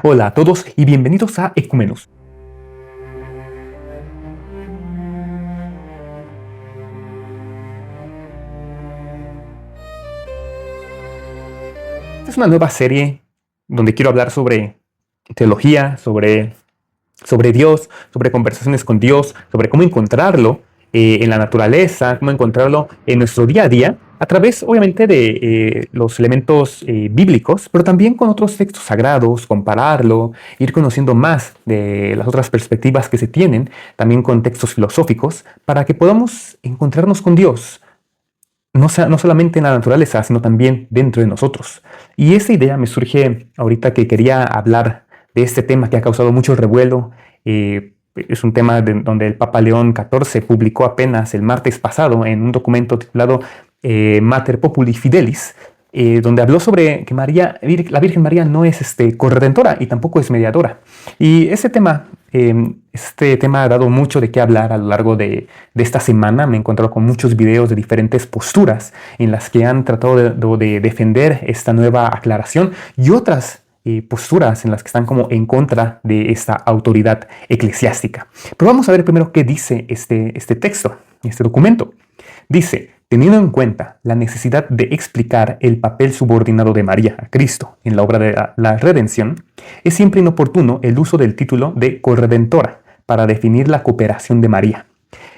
Hola a todos y bienvenidos a Ecumenos. Esta es una nueva serie donde quiero hablar sobre teología, sobre Dios, sobre conversaciones con Dios, sobre cómo encontrarlo en la naturaleza, cómo encontrarlo en nuestro día a día, a través obviamente de los elementos bíblicos, pero también con otros textos sagrados, compararlo, ir conociendo más de las otras perspectivas que se tienen, también con textos filosóficos, para que podamos encontrarnos con Dios. No solamente en la naturaleza, sino también dentro de nosotros. Y esta idea me surge ahorita que quería hablar de este tema que ha causado mucho revuelo. Es un tema donde el Papa León XIV publicó apenas el martes pasado en un documento titulado Mater Populi Fidelis, donde habló sobre que la Virgen María no es corredentora y tampoco es mediadora. Y este tema ha dado mucho de qué hablar a lo largo de esta semana. Me he encontrado con muchos videos de diferentes posturas en las que han tratado de defender esta nueva aclaración y otras posturas en las que están como en contra de esta autoridad eclesiástica. Pero vamos a ver primero qué dice este texto, este documento. Dice: teniendo en cuenta la necesidad de explicar el papel subordinado de María a Cristo en la obra de la redención, es siempre inoportuno el uso del título de corredentora para definir la cooperación de María.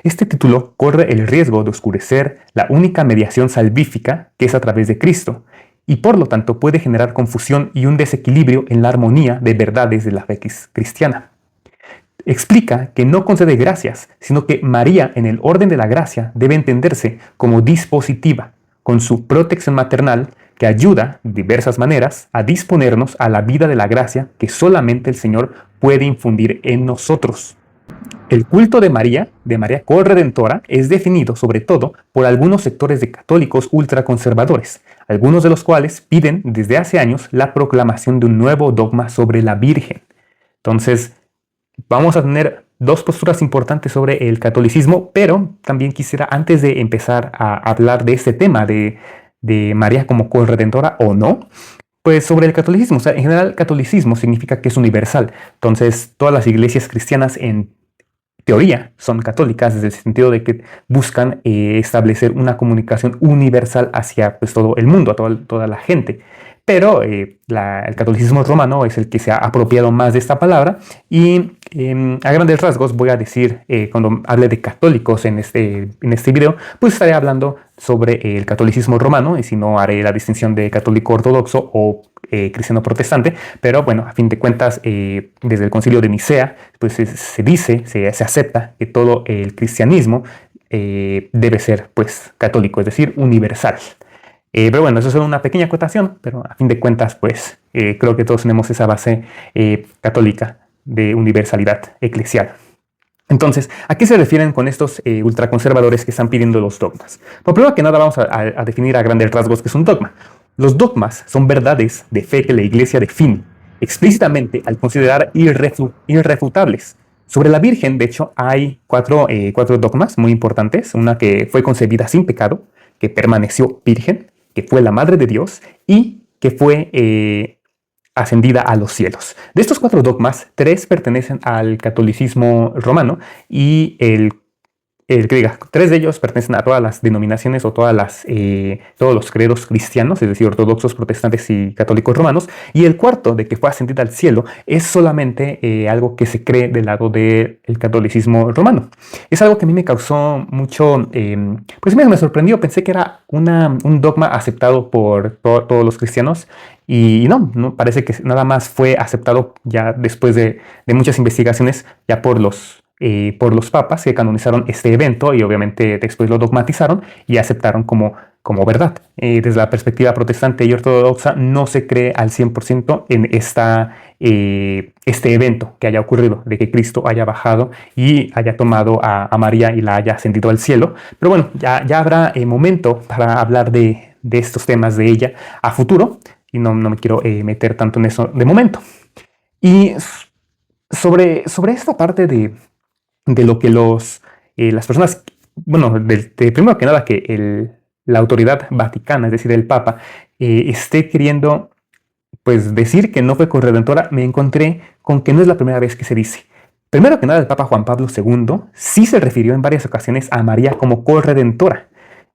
Este título corre el riesgo de oscurecer la única mediación salvífica, que es a través de Cristo, y por lo tanto puede generar confusión y un desequilibrio en la armonía de verdades de la fe cristiana. Explica que no concede gracias, sino que María en el orden de la gracia debe entenderse como dispositiva, con su protección maternal que ayuda de diversas maneras a disponernos a la vida de la gracia que solamente el Señor puede infundir en nosotros. El culto de María corredentora, es definido sobre todo por algunos sectores de católicos ultraconservadores, algunos de los cuales piden desde hace años la proclamación de un nuevo dogma sobre la Virgen. Entonces, vamos a tener dos posturas importantes sobre el catolicismo, pero también quisiera, antes de empezar a hablar de este tema de María como corredentora o no, pues sobre el catolicismo. O sea, en general, catolicismo significa que es universal. Entonces, todas las iglesias cristianas en teoría son católicas, desde el sentido de que buscan establecer una comunicación universal hacia pues, todo el mundo, a toda la gente. Pero el catolicismo romano es el que se ha apropiado más de esta palabra y a grandes rasgos voy a decir, cuando hable de católicos en este video, pues estaré hablando sobre el catolicismo romano, y si no haré la distinción de católico ortodoxo o cristiano protestante, pero bueno, a fin de cuentas, desde el concilio de Nicea, pues se acepta que todo el cristianismo debe ser pues católico, es decir, universal. Pero bueno, eso es una pequeña acotación, pero a fin de cuentas, pues creo que todos tenemos esa base católica de universalidad eclesial. Entonces, ¿a qué se refieren con estos ultraconservadores que están pidiendo los dogmas? Por primero que nada, vamos a definir a grandes rasgos qué es un dogma. Los dogmas son verdades de fe que la Iglesia define explícitamente al considerar irrefutables. Sobre la Virgen, de hecho, hay cuatro dogmas muy importantes. Una que fue concebida sin pecado, que permaneció virgen, que fue la Madre de Dios y que fue ascendida a los cielos. De estos cuatro dogmas, tres pertenecen al catolicismo romano y tres de ellos pertenecen a todas las denominaciones o todos los credos cristianos, es decir, ortodoxos, protestantes y católicos romanos. Y el cuarto, de que fue ascendida al cielo, es solamente algo que se cree del lado del catolicismo romano. Es algo que a mí me causó mucho, pues me sorprendió. Pensé que era un dogma aceptado por todos los cristianos. Y no, parece que nada más fue aceptado ya después de muchas investigaciones, ya por los papas que canonizaron este evento y obviamente después lo dogmatizaron y aceptaron como verdad. Desde la perspectiva protestante y ortodoxa no se cree al 100% en este evento que haya ocurrido, de que Cristo haya bajado y haya tomado a María y la haya ascendido al cielo. Pero bueno, ya habrá momento para hablar de estos temas de ella a futuro y no me quiero meter tanto en eso de momento. Y sobre esta parte de lo que las personas, bueno, primero que nada que la autoridad vaticana, es decir, el Papa, esté queriendo pues decir que no fue corredentora, me encontré con que no es la primera vez que se dice. Primero que nada, el Papa Juan Pablo II sí se refirió en varias ocasiones a María como corredentora.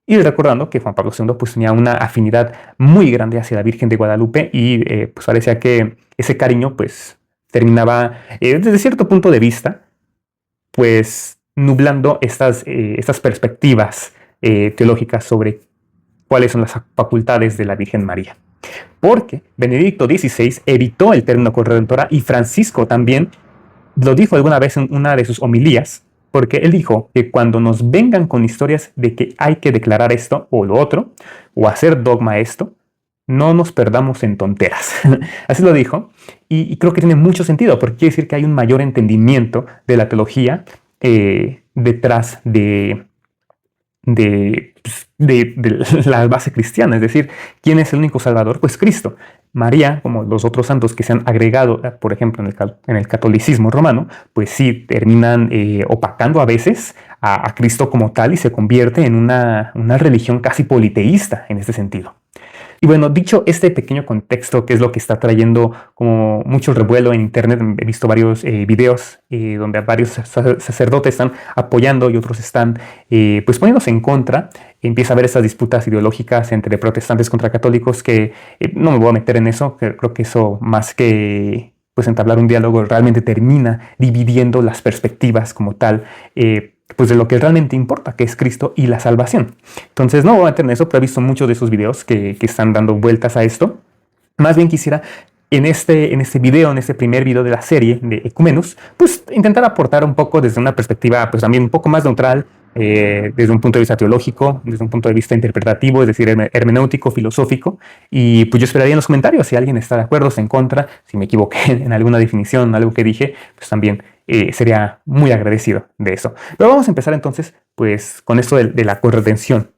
Y recordando que Juan Pablo II pues, tenía una afinidad muy grande hacia la Virgen de Guadalupe y pues parecía que ese cariño pues terminaba, desde cierto punto de vista, pues nublando estas perspectivas teológicas sobre cuáles son las facultades de la Virgen María. Porque Benedicto XVI evitó el término corredentora y Francisco también lo dijo alguna vez en una de sus homilías, porque él dijo que cuando nos vengan con historias de que hay que declarar esto o lo otro, o hacer dogma esto, no nos perdamos en tonteras. Así lo dijo, y creo que tiene mucho sentido, porque quiere decir que hay un mayor entendimiento de la teología detrás de la base cristiana, es decir, ¿quién es el único salvador? Pues Cristo. María, como los otros santos que se han agregado, por ejemplo, en el catolicismo romano, pues sí, terminan opacando a veces a Cristo como tal y se convierte en una religión casi politeísta en este sentido. Y bueno, dicho este pequeño contexto, que es lo que está trayendo como mucho revuelo en internet, he visto varios videos donde varios sacerdotes están apoyando y otros están pues poniéndose en contra. Empieza a haber estas disputas ideológicas entre protestantes contra católicos que no me voy a meter en eso, que creo que eso más que pues entablar un diálogo realmente termina dividiendo las perspectivas como tal, pues de lo que realmente importa, que es Cristo y la salvación. Entonces no voy a meter en eso, pero he visto muchos de esos videos que están dando vueltas a esto. Más bien quisiera en este video, en este primer video de la serie de Ecumenus, pues intentar aportar un poco desde una perspectiva pues también un poco más neutral, desde un punto de vista teológico, desde un punto de vista interpretativo, es decir, hermenéutico, filosófico. Y pues yo esperaría en los comentarios si alguien está de acuerdo, se en contra, si me equivoqué en alguna definición, algo que dije, pues también sería muy agradecido de eso. Pero vamos a empezar entonces pues con esto de la corredención.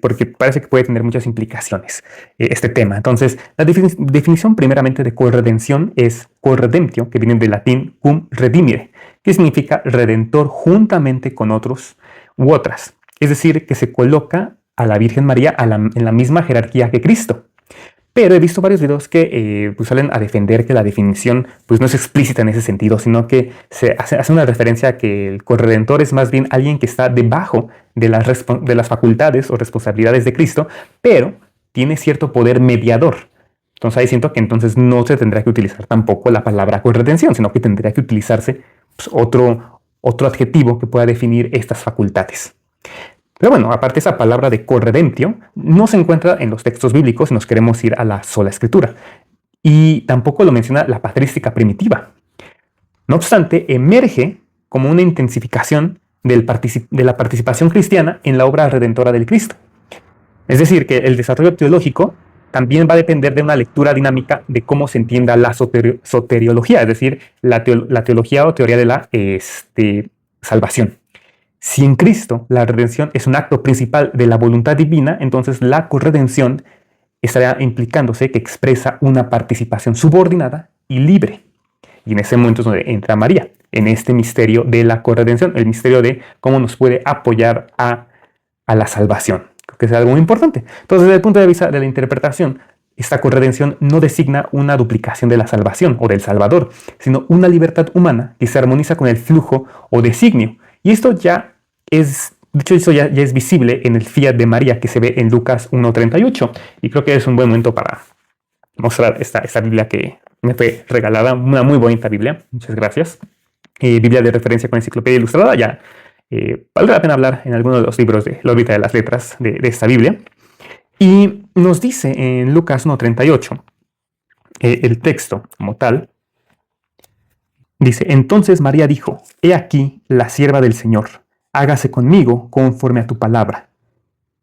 Porque parece que puede tener muchas implicaciones este tema. Entonces, la definición primeramente de corredención es corredemptio, que viene del latín cum redimere, que significa redentor juntamente con otros u otras. Es decir, que se coloca a la Virgen María en la misma jerarquía que Cristo. Pero he visto varios videos que pues salen a defender que la definición pues no es explícita en ese sentido, sino que se hace una referencia a que el corredentor es más bien alguien que está debajo de las facultades o responsabilidades de Cristo, pero tiene cierto poder mediador. Entonces ahí siento que entonces no se tendrá que utilizar tampoco la palabra corredención, sino que tendría que utilizarse pues, otro adjetivo que pueda definir estas facultades. Pero bueno, aparte esa palabra de corredemptio no se encuentra en los textos bíblicos si nos queremos ir a la sola escritura. Y tampoco lo menciona la patrística primitiva. No obstante, emerge como una intensificación de la participación cristiana en la obra redentora del Cristo. Es decir, que el desarrollo teológico también va a depender de una lectura dinámica de cómo se entienda la soteriología, es decir, la teología o teoría de la salvación. Si en Cristo la redención es un acto principal de la voluntad divina, entonces la corredención estaría implicándose que expresa una participación subordinada y libre. Y en ese momento es donde entra María, en este misterio de la corredención, el misterio de cómo nos puede apoyar a la salvación. Creo que es algo muy importante. Entonces, desde el punto de vista de la interpretación, esta corredención no designa una duplicación de la salvación o del Salvador, sino una libertad humana que se armoniza con el flujo o designio. Y esto ya es, de hecho, eso ya es visible en el Fiat de María que se ve en Lucas 1:38. Y creo que es un buen momento para mostrar esta Biblia que me fue regalada, una muy bonita Biblia. Muchas gracias. Biblia de referencia con enciclopedia ilustrada. Ya vale la pena hablar en alguno de los libros de la órbita de las letras de esta Biblia. Y nos dice en Lucas 1:38, el texto como tal, dice: entonces María dijo, he aquí la sierva del Señor, hágase conmigo conforme a tu palabra.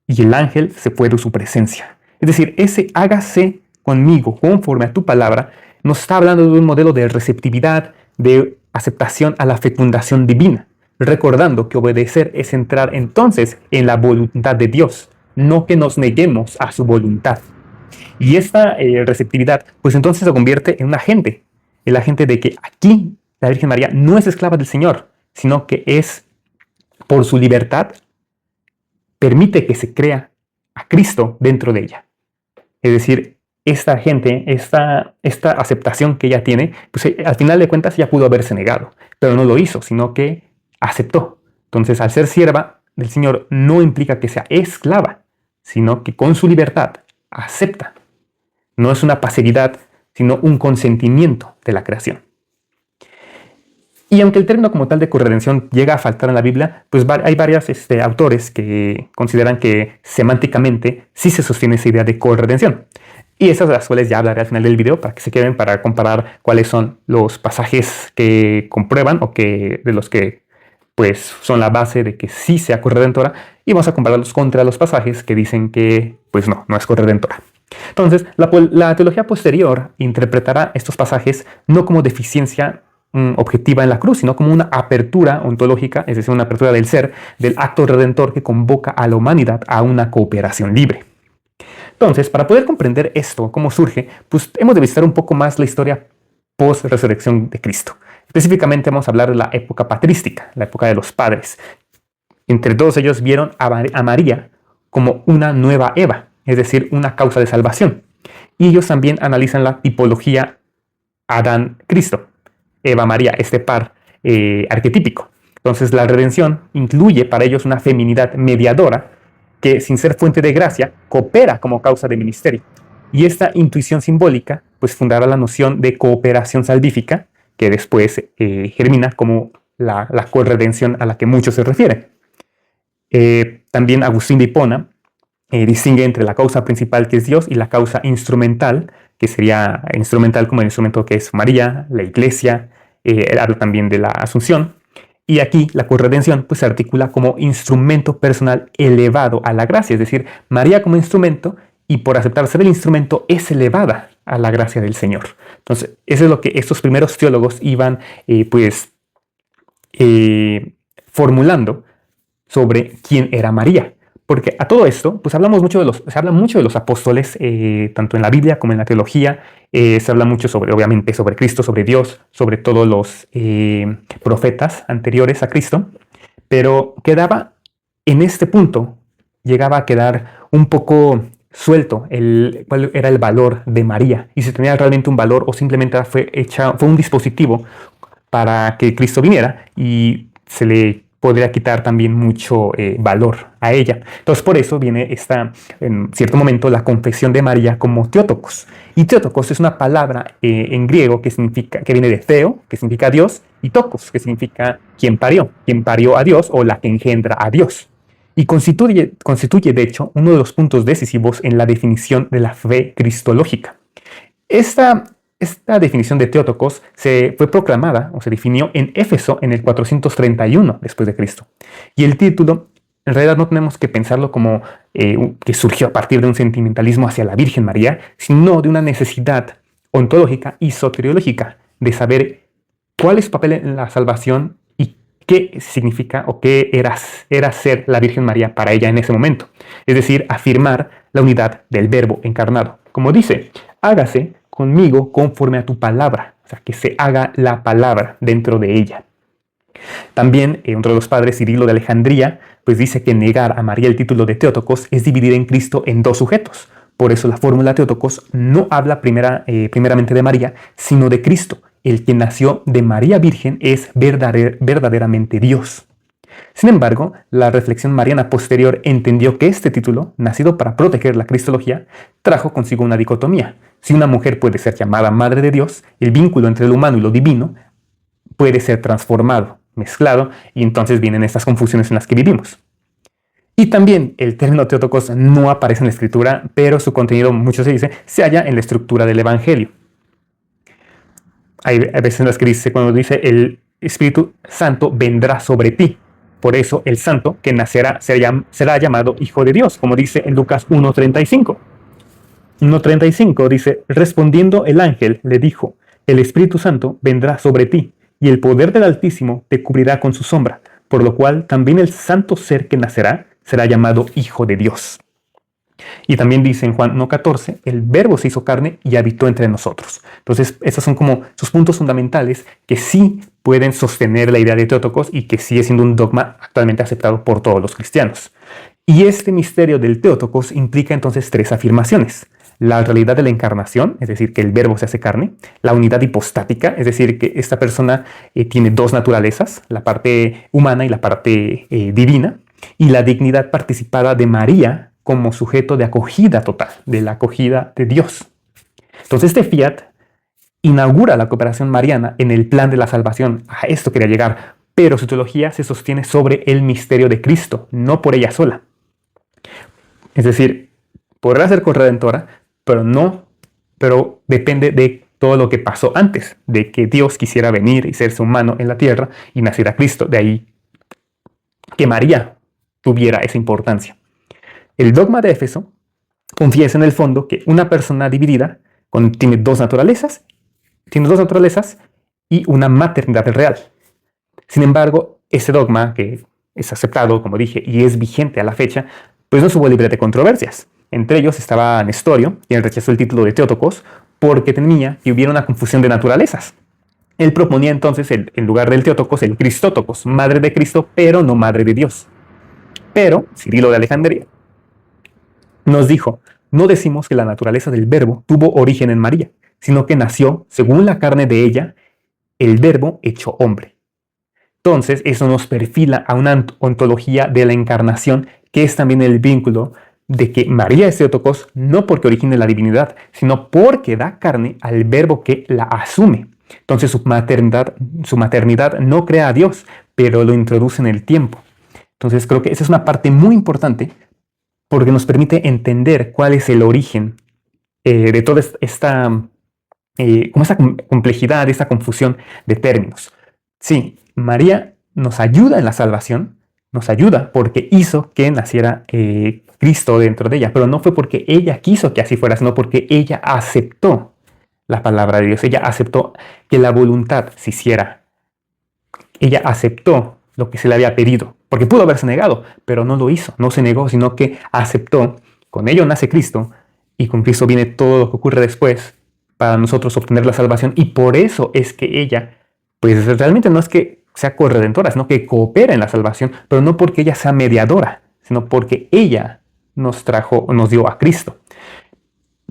Y el ángel se fue de su presencia. Es decir, ese hágase conmigo conforme a tu palabra nos está hablando de un modelo de receptividad, de aceptación a la fecundación divina, recordando que obedecer es entrar entonces en la voluntad de Dios, no que nos neguemos a su voluntad. Y esta receptividad, pues entonces se convierte en un agente, el agente de que aquí la Virgen María no es esclava del Señor, sino que es por su libertad, permite que se crea a Cristo dentro de ella. Es decir, esta gente, esta aceptación que ella tiene, pues al final de cuentas ya pudo haberse negado, pero no lo hizo, sino que aceptó. Entonces, al ser sierva del Señor no implica que sea esclava, sino que con su libertad acepta. No es una pasividad, sino un consentimiento de la creación. Y aunque el término como tal de corredención llega a faltar en la Biblia, pues hay varios autores que consideran que semánticamente sí se sostiene esa idea de corredención. Y esas de las cuales ya hablaré al final del video para que se queden para comparar cuáles son los pasajes que comprueban o que de los que pues son la base de que sí sea corredentora, y vamos a compararlos contra los pasajes que dicen que pues no es corredentora. Entonces, la teología posterior interpretará estos pasajes no como deficiencia objetiva en la cruz, sino como una apertura ontológica, es decir, una apertura del ser, del acto redentor que convoca a la humanidad a una cooperación libre. Entonces, para poder comprender esto, cómo surge, pues hemos de visitar un poco más la historia post-resurrección de Cristo. Específicamente vamos a hablar de la época patrística, la época de los padres. Entre todos ellos vieron a María como una nueva Eva, es decir, una causa de salvación. Y ellos también analizan la tipología Adán-Cristo, Eva-María, este par arquetípico. Entonces la redención incluye para ellos una feminidad mediadora que, sin ser fuente de gracia, coopera como causa de ministerio. Y esta intuición simbólica pues fundará la noción de cooperación salvífica, que después germina como la corredención a la que muchos se refieren. También Agustín de Hipona distingue entre la causa principal, que es Dios, y la causa instrumental, que sería instrumental como el instrumento que es María, la Iglesia, habla también de la Asunción. Y aquí la corredención pues, se articula como instrumento personal elevado a la gracia, es decir, María como instrumento, y por aceptar ser el instrumento es elevada a la gracia del Señor. Entonces, eso es lo que estos primeros teólogos iban formulando sobre quién era María. Porque a todo esto, pues se habla mucho de los apóstoles, tanto en la Biblia como en la teología. Se habla mucho obviamente, sobre Cristo, sobre Dios, sobre todos los profetas anteriores a Cristo. Pero quedaba, en este punto, llegaba a quedar un poco suelto cuál era el valor de María. Y si tenía realmente un valor o simplemente fue un dispositivo para que Cristo viniera y se le podría quitar también mucho valor a ella. Entonces, por eso viene en cierto momento, la confesión de María como Theotokos. Y Theotokos es una palabra en griego que viene de Theo, que significa Dios, y Tokos, que significa quien parió a Dios o la que engendra a Dios. Y constituye, de hecho, uno de los puntos decisivos en la definición de la fe cristológica. Esta definición de Theotokos fue proclamada o se definió en Éfeso en el 431 después de Cristo. Y el título, en realidad no tenemos que pensarlo como que surgió a partir de un sentimentalismo hacia la Virgen María, sino de una necesidad ontológica y soteriológica de saber cuál es su papel en la salvación y qué significa o qué era ser la Virgen María para ella en ese momento. Es decir, afirmar la unidad del Verbo encarnado. Como dice, hágase conmigo conforme a tu palabra, o sea, que se haga la palabra dentro de ella. También otro de los padres, Cirilo de Alejandría, pues dice que negar a María el título de Theotokos es dividir en Cristo en dos sujetos. Por eso la fórmula Theotokos no habla primeramente de María, sino de Cristo. El que nació de María Virgen es verdaderamente Dios. Sin embargo, la reflexión mariana posterior entendió que este título, nacido para proteger la cristología, trajo consigo una dicotomía. Si una mujer puede ser llamada Madre de Dios, el vínculo entre lo humano y lo divino puede ser transformado, mezclado, y entonces vienen estas confusiones en las que vivimos. Y también el término Theotokos no aparece en la Escritura, pero su contenido, mucho se dice, se halla en la estructura del Evangelio. Hay veces en las que dice, cuando dice el Espíritu Santo vendrá sobre ti. Por eso el santo que nacerá será llamado Hijo de Dios, como dice en Lucas 1:35. 1:35 dice, respondiendo el ángel le dijo, el Espíritu Santo vendrá sobre ti, y el poder del Altísimo te cubrirá con su sombra, por lo cual también el santo ser que nacerá será llamado Hijo de Dios. Y también dice en Juan 1:14, el Verbo se hizo carne y habitó entre nosotros. Entonces, esos son como sus puntos fundamentales que sí pueden sostener la idea de Theotokos y que sigue siendo un dogma actualmente aceptado por todos los cristianos. Y este misterio del Theotokos implica entonces tres afirmaciones. la realidad de la encarnación, es decir, que el verbo se hace carne, la unidad hipostática, es decir, que esta persona tiene dos naturalezas, la parte humana y la parte divina, y la dignidad participada de María como sujeto de acogida total, de la acogida de Dios. Entonces este fiat inaugura la cooperación mariana en el plan de la salvación. A esto quería llegar, pero su teología se sostiene sobre el misterio de Cristo, no por ella sola. Es decir, podrá ser corredentora, pero depende de todo lo que pasó antes, de que Dios quisiera venir y serse humano en la tierra y nacer a Cristo. De ahí que María tuviera esa importancia. El dogma de Éfeso confiesa en el fondo que una persona dividida tiene dos naturalezas y una maternidad real. Sin embargo, ese dogma, que es aceptado, como dije, y es vigente a la fecha, pues no estuvo libre de controversias. Entre ellos estaba Nestorio, quien rechazó el título de Teótocos porque temía que hubiera una confusión de naturalezas. Él proponía entonces, en lugar del Teótocos, el Cristótocos, madre de Cristo, pero no madre de Dios. Pero Cirilo de Alejandría nos dijo: no decimos que la naturaleza del verbo tuvo origen en María, sino que nació, según la carne de ella, el verbo hecho hombre. Entonces, eso nos perfila a una ontología de la encarnación, que es también el vínculo de que María es Teótocos no porque origine la divinidad, sino porque da carne al verbo que la asume. Entonces su maternidad no crea a Dios, pero lo introduce en el tiempo. Entonces creo que esa es una parte muy importante porque nos permite entender cuál es el origen de toda esta complejidad, esta confusión de términos. Sí, María nos ayuda en la salvación, nos ayuda porque hizo que naciera Cristo dentro de ella, pero no fue porque ella quiso que así fuera, sino porque ella aceptó la palabra de Dios, ella aceptó que la voluntad se hiciera, ella aceptó lo que se le había pedido, porque pudo haberse negado, pero no lo hizo, no se negó, sino que aceptó. Con ello nace Cristo, y con Cristo viene todo lo que ocurre después para nosotros obtener la salvación, y por eso es que ella, pues realmente no es que sea corredentora, sino que coopera en la salvación, pero no porque ella sea mediadora, sino porque ella nos dio a Cristo,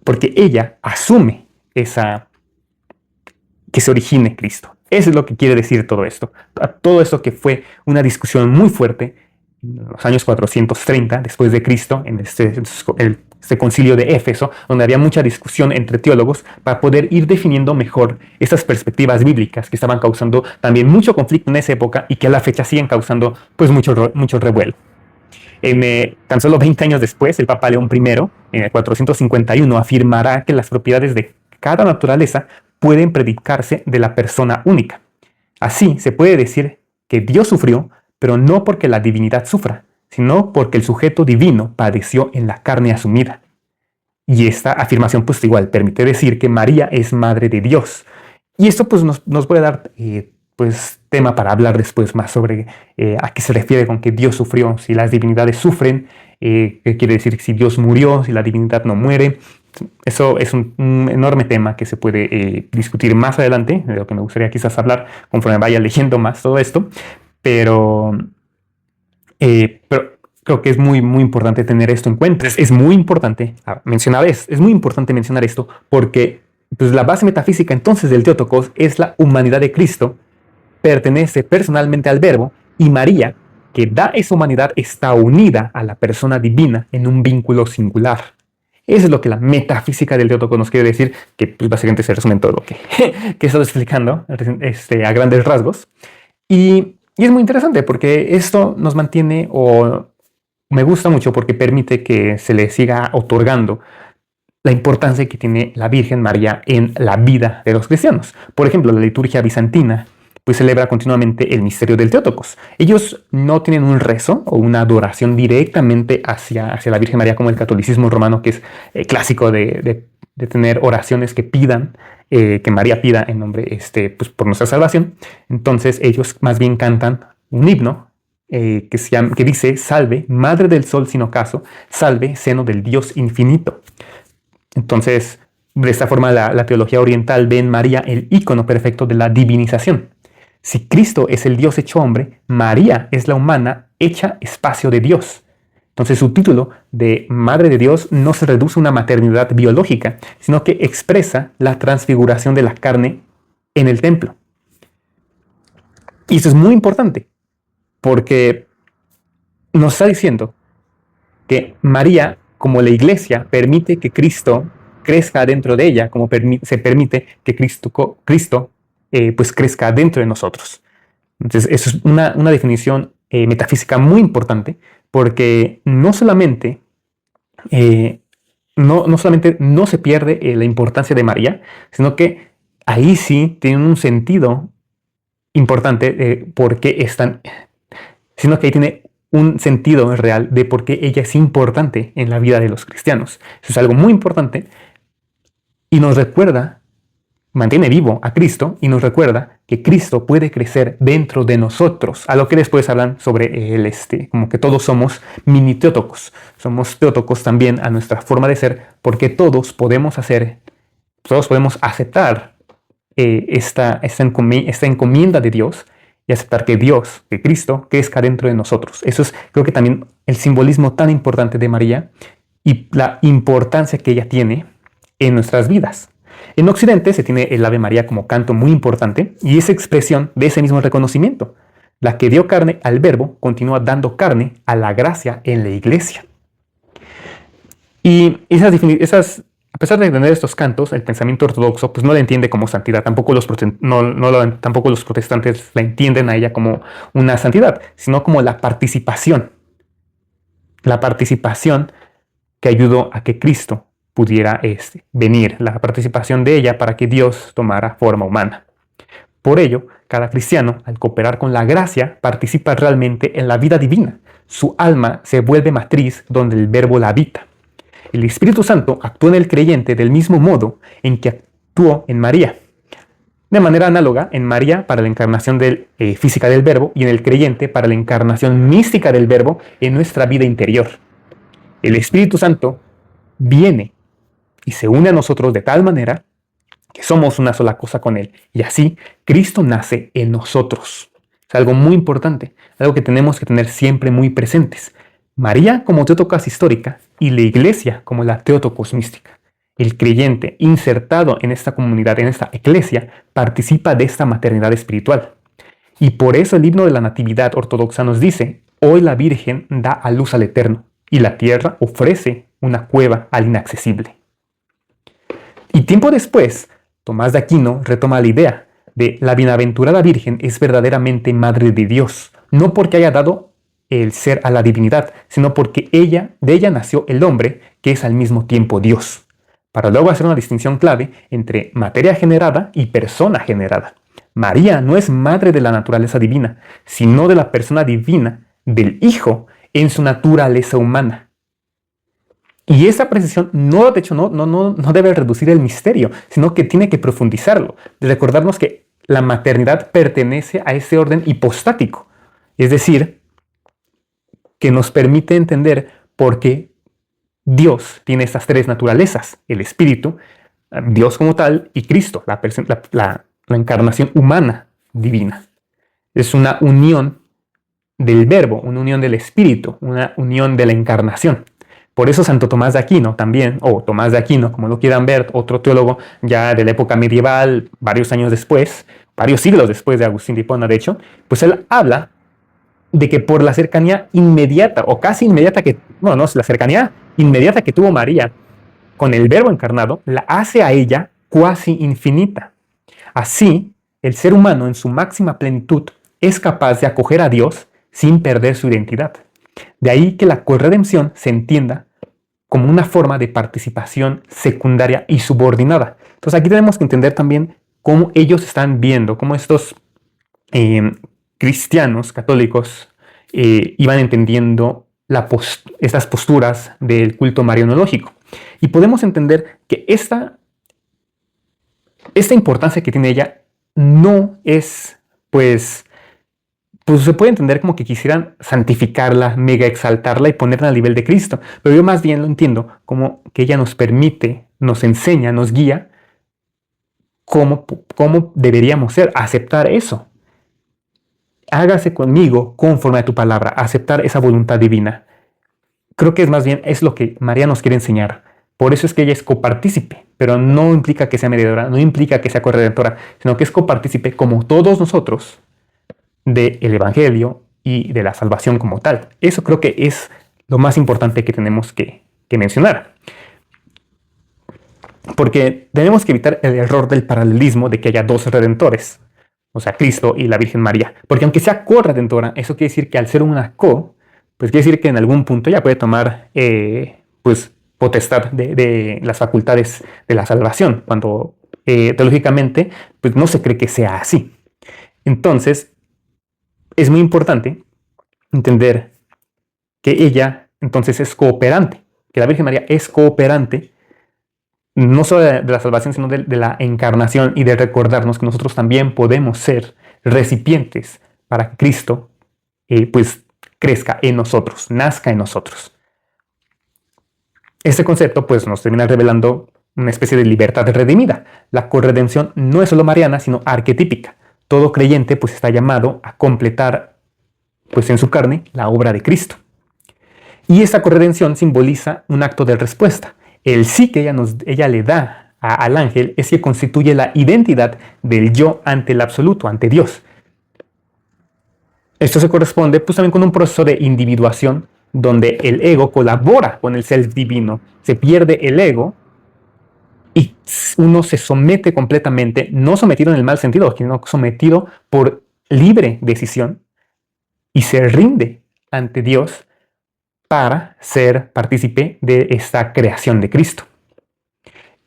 porque ella asume que se origine Cristo. Eso es lo que quiere decir todo esto. Todo esto que fue una discusión muy fuerte en los años 430 después de Cristo, en este concilio de Éfeso, donde había mucha discusión entre teólogos para poder ir definiendo mejor estas perspectivas bíblicas que estaban causando también mucho conflicto en esa época y que a la fecha siguen causando pues mucho revuelo. Tan solo 20 años después, el Papa León I, en el 451, afirmará que las propiedades de cada naturaleza pueden predicarse de la persona única. Así se puede decir que Dios sufrió, pero no porque la divinidad sufra, sino porque el sujeto divino padeció en la carne asumida. Y esta afirmación pues igual permite decir que María es madre de Dios. Y esto pues nos puede dar pues tema para hablar después más sobre a qué se refiere con que Dios sufrió, si las divinidades sufren, qué quiere decir si Dios murió, si la divinidad no muere. Eso es un enorme tema que se puede discutir más adelante, de lo que me gustaría quizás hablar conforme vaya leyendo más todo esto, pero creo que es muy, muy importante tener esto en cuenta. Es muy importante mencionar esto porque pues, la base metafísica entonces del Teótocos es la humanidad de Cristo, pertenece personalmente al Verbo, y María, que da esa humanidad, está unida a la persona divina en un vínculo singular. Eso es lo que la metafísica del Teótocos nos quiere decir, que pues, básicamente se resume en todo lo que he estado explicando a grandes rasgos. Y es muy interesante porque esto nos mantiene, o me gusta mucho porque permite que se le siga otorgando la importancia que tiene la Virgen María en la vida de los cristianos. Por ejemplo, la liturgia bizantina pues celebra continuamente el misterio del Teótocos. Ellos no tienen un rezo o una adoración directamente hacia la Virgen María como el catolicismo romano, que es clásico de tener oraciones que pidan, que María pida en nombre pues, por nuestra salvación. Entonces ellos más bien cantan un himno que dice: salve, madre del sol sin ocaso, salve, seno del Dios infinito. Entonces, de esta forma la teología oriental ve en María el ícono perfecto de la divinización. Si Cristo es el Dios hecho hombre, María es la humana hecha espacio de Dios. Entonces su título de Madre de Dios no se reduce a una maternidad biológica, sino que expresa la transfiguración de la carne en el templo. Y eso es muy importante, porque nos está diciendo que María, como la iglesia, permite que Cristo crezca dentro de ella, como se permite que Cristo pues crezca dentro de nosotros. Entonces, eso es una definición metafísica muy importante, porque no solamente no se pierde la importancia de María, sino que ahí sí tiene un sentido importante porque están, sino que ahí tiene un sentido real de por qué ella es importante en la vida de los cristianos. Eso es algo muy importante y nos recuerda, mantiene vivo a Cristo y nos recuerda que Cristo puede crecer dentro de nosotros, a lo que después hablan sobre el como que todos somos mini teótocos, somos teótocos también a nuestra forma de ser, porque todos podemos aceptar esta encomienda de Dios y aceptar que Dios, que Cristo, crezca dentro de nosotros. Eso es, creo que también el simbolismo tan importante de María y la importancia que ella tiene en nuestras vidas. En Occidente se tiene el Ave María como canto muy importante y es expresión de ese mismo reconocimiento. La que dio carne al Verbo continúa dando carne a la gracia en la Iglesia. Y a pesar de tener estos cantos, el pensamiento ortodoxo pues no la entiende como santidad. Tampoco los protestantes la entienden a ella como una santidad, sino como la participación. La participación que ayudó a que Cristo pudiera venir, la participación de ella para que Dios tomara forma humana. Por ello, cada cristiano, al cooperar con la gracia, participa realmente en la vida divina. Su alma se vuelve matriz donde el Verbo la habita. El Espíritu Santo actúa en el creyente del mismo modo en que actuó en María. De manera análoga, en María para la encarnación física del Verbo y en el creyente para la encarnación mística del Verbo en nuestra vida interior. El Espíritu Santo viene y se une a nosotros de tal manera que somos una sola cosa con Él. Y así Cristo nace en nosotros. Es algo muy importante, algo que tenemos que tener siempre muy presentes. María como Teotocos histórica y la Iglesia como la Teotocos mística. El creyente insertado en esta comunidad, en esta iglesia, participa de esta maternidad espiritual. Y por eso el himno de la Natividad ortodoxa nos dice: hoy la Virgen da a luz al Eterno y la tierra ofrece una cueva al inaccesible. Y tiempo después, Tomás de Aquino retoma la idea de la bienaventurada Virgen es verdaderamente Madre de Dios, no porque haya dado el ser a la divinidad, sino porque de ella nació el hombre, que es al mismo tiempo Dios, para luego hacer una distinción clave entre materia generada y persona generada. María no es madre de la naturaleza divina, sino de la persona divina del Hijo en su naturaleza humana. Y esa precisión no debe reducir el misterio, sino que tiene que profundizarlo, de recordarnos que la maternidad pertenece a ese orden hipostático, es decir, que nos permite entender por qué Dios tiene estas tres naturalezas: el Espíritu, Dios como tal, y Cristo, la encarnación humana divina. Es una unión del Verbo, una unión del Espíritu, una unión de la encarnación. Por eso Santo Tomás de Aquino también, o Tomás de Aquino, como lo quieran ver, otro teólogo ya de la época medieval, varios años después, varios siglos después de Agustín de Hipona, de hecho, pues él habla de que por la cercanía inmediata, o casi inmediata la cercanía inmediata que tuvo María con el Verbo encarnado, la hace a ella cuasi infinita. Así, el ser humano en su máxima plenitud es capaz de acoger a Dios sin perder su identidad. De ahí que la corredención se entienda como una forma de participación secundaria y subordinada. Entonces aquí tenemos que entender también cómo ellos están viendo, cómo estos cristianos católicos iban entendiendo estas posturas del culto marianológico. Y podemos entender que esta importancia que tiene ella no es, pues se puede entender como que quisieran santificarla, mega exaltarla y ponerla al nivel de Cristo. Pero yo más bien lo entiendo como que ella nos permite, nos enseña, nos guía cómo deberíamos ser, aceptar eso. Hágase conmigo conforme a tu palabra, aceptar esa voluntad divina. creo que es más bien es lo que María nos quiere enseñar. Por eso es que ella es copartícipe, pero no implica que sea mediadora, no implica que sea corredentora, sino que es copartícipe como todos nosotros del Evangelio y de la salvación como tal. Eso creo que es lo más importante que tenemos que mencionar. Porque tenemos que evitar el error del paralelismo de que haya dos redentores, o sea, Cristo y la Virgen María. Porque aunque sea co-redentora, eso quiere decir que al ser una co, pues quiere decir que en algún punto ella puede tomar pues potestad de las facultades de la salvación, cuando teológicamente pues no se cree que sea así. Entonces, es muy importante entender que ella entonces es cooperante, que la Virgen María es cooperante no solo de la salvación, sino de la encarnación y de recordarnos que nosotros también podemos ser recipientes para que Cristo pues crezca en nosotros, nazca en nosotros. Este concepto pues nos termina revelando una especie de libertad redimida. La corredención no es solo mariana, sino arquetípica. Todo creyente pues está llamado a completar pues en su carne la obra de Cristo. Y esta corredención simboliza un acto de respuesta. El sí que ella le da al ángel es que constituye la identidad del yo ante el absoluto, ante Dios. Esto se corresponde pues también con un proceso de individuación donde el ego colabora con el self divino. Se pierde el ego y uno se somete completamente, no sometido en el mal sentido, sino sometido por libre decisión y se rinde ante Dios para ser partícipe de esta creación de Cristo.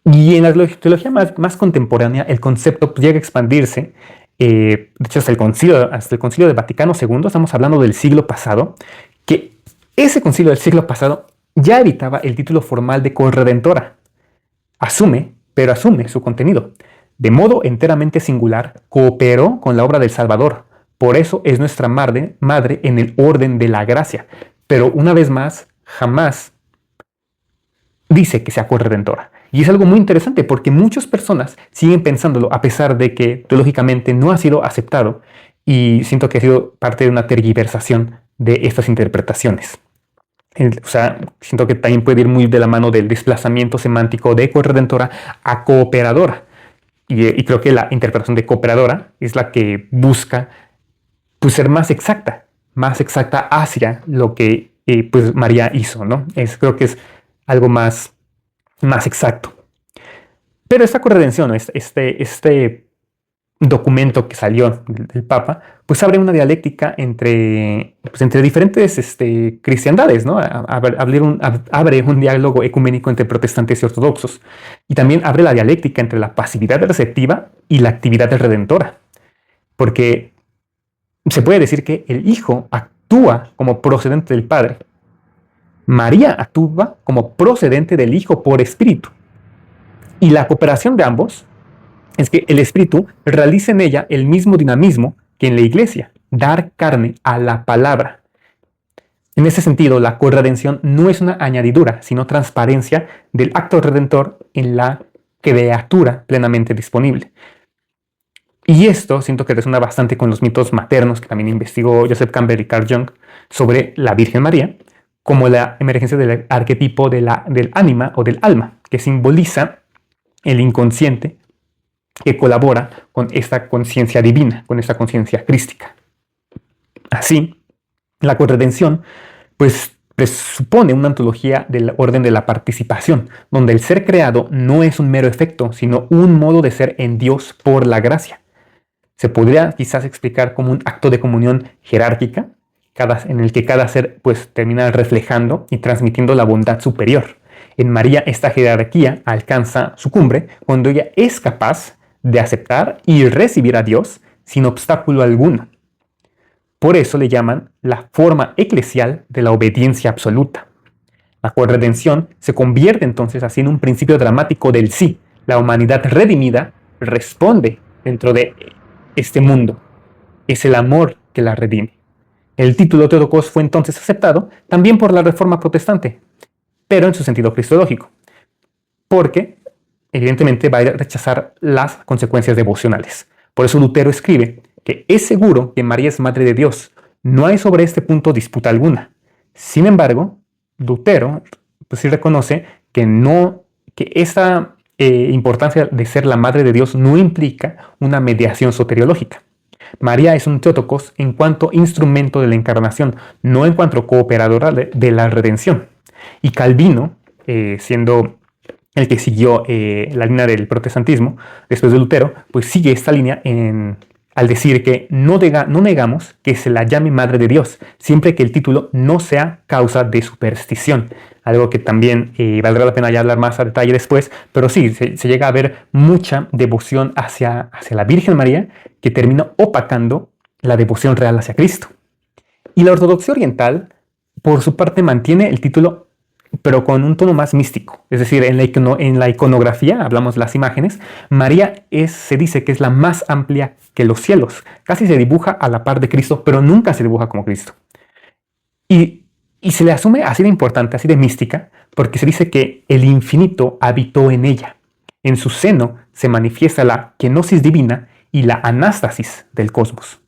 Y en la teología más contemporánea, el concepto llega a expandirse. De hecho, hasta el concilio de Vaticano II, estamos hablando del siglo pasado, que ese concilio del siglo pasado ya evitaba el título formal de corredentora. Asume su contenido. De modo enteramente singular, cooperó con la obra del Salvador. Por eso es nuestra madre en el orden de la gracia. Pero una vez más, jamás dice que sea corredentora. Y es algo muy interesante porque muchas personas siguen pensándolo a pesar de que teológicamente no ha sido aceptado y siento que ha sido parte de una tergiversación de estas interpretaciones. O sea, siento que también puede ir muy de la mano del desplazamiento semántico de corredentora a cooperadora. Y creo que la interpretación de cooperadora es la que busca pues, ser más exacta hacia lo que pues María hizo, ¿no? Creo que es algo más exacto. Pero esta corredención, este documento que salió del Papa, pues abre una dialéctica entre diferentes cristiandades, ¿no? Abre un diálogo ecuménico entre protestantes y ortodoxos. Y también abre la dialéctica entre la pasividad receptiva y la actividad redentora. Porque se puede decir que el Hijo actúa como procedente del Padre. María actúa como procedente del Hijo por Espíritu. Y la cooperación de ambos es que el Espíritu realiza en ella el mismo dinamismo que en la Iglesia, dar carne a la palabra. En ese sentido, la corredención no es una añadidura, sino transparencia del acto redentor en la criatura plenamente disponible. Y esto siento que resuena bastante con los mitos maternos que también investigó Joseph Campbell y Carl Jung sobre la Virgen María, como la emergencia del arquetipo del ánima o del alma, que simboliza el inconsciente que colabora con esta conciencia divina, con esta conciencia crística. Así, la corredención pues presupone una ontología del orden de la participación, donde el ser creado no es un mero efecto, sino un modo de ser en Dios por la gracia. Se podría quizás explicar como un acto de comunión jerárquica, en el que cada ser pues termina reflejando y transmitiendo la bondad superior. En María esta jerarquía alcanza su cumbre cuando ella es capaz de aceptar y recibir a Dios sin obstáculo alguno. Por eso le llaman la forma eclesial de la obediencia absoluta. La corredención se convierte entonces así en un principio dramático del sí. La humanidad redimida responde dentro de este mundo. Es el amor que la redime. El título Theotokos fue entonces aceptado también por la Reforma Protestante, pero en su sentido cristológico, porque evidentemente va a rechazar las consecuencias devocionales. Por eso Lutero escribe que es seguro que María es Madre de Dios. No hay sobre este punto disputa alguna. Sin embargo, Lutero pues sí reconoce que que esa importancia de ser la madre de Dios no implica una mediación soteriológica. María es un Theotokos en cuanto instrumento de la encarnación, no en cuanto cooperadora de la redención. Y Calvino, siendo el que siguió la línea del protestantismo después de Lutero, pues sigue esta línea al decir que no negamos que se la llame Madre de Dios, siempre que el título no sea causa de superstición. Algo que también valdrá la pena ya hablar más a detalle después, pero sí, se llega a ver mucha devoción hacia la Virgen María que termina opacando la devoción real hacia Cristo. Y la ortodoxia oriental, por su parte, mantiene el título pero con un tono más místico. Es decir, en la iconografía, hablamos de las imágenes, María se dice que es la más amplia que los cielos. Casi se dibuja a la par de Cristo, pero nunca se dibuja como Cristo. Y se le asume así de importante, así de mística, porque se dice que el infinito habitó en ella. En su seno se manifiesta la kenosis divina y la anástasis del cosmos.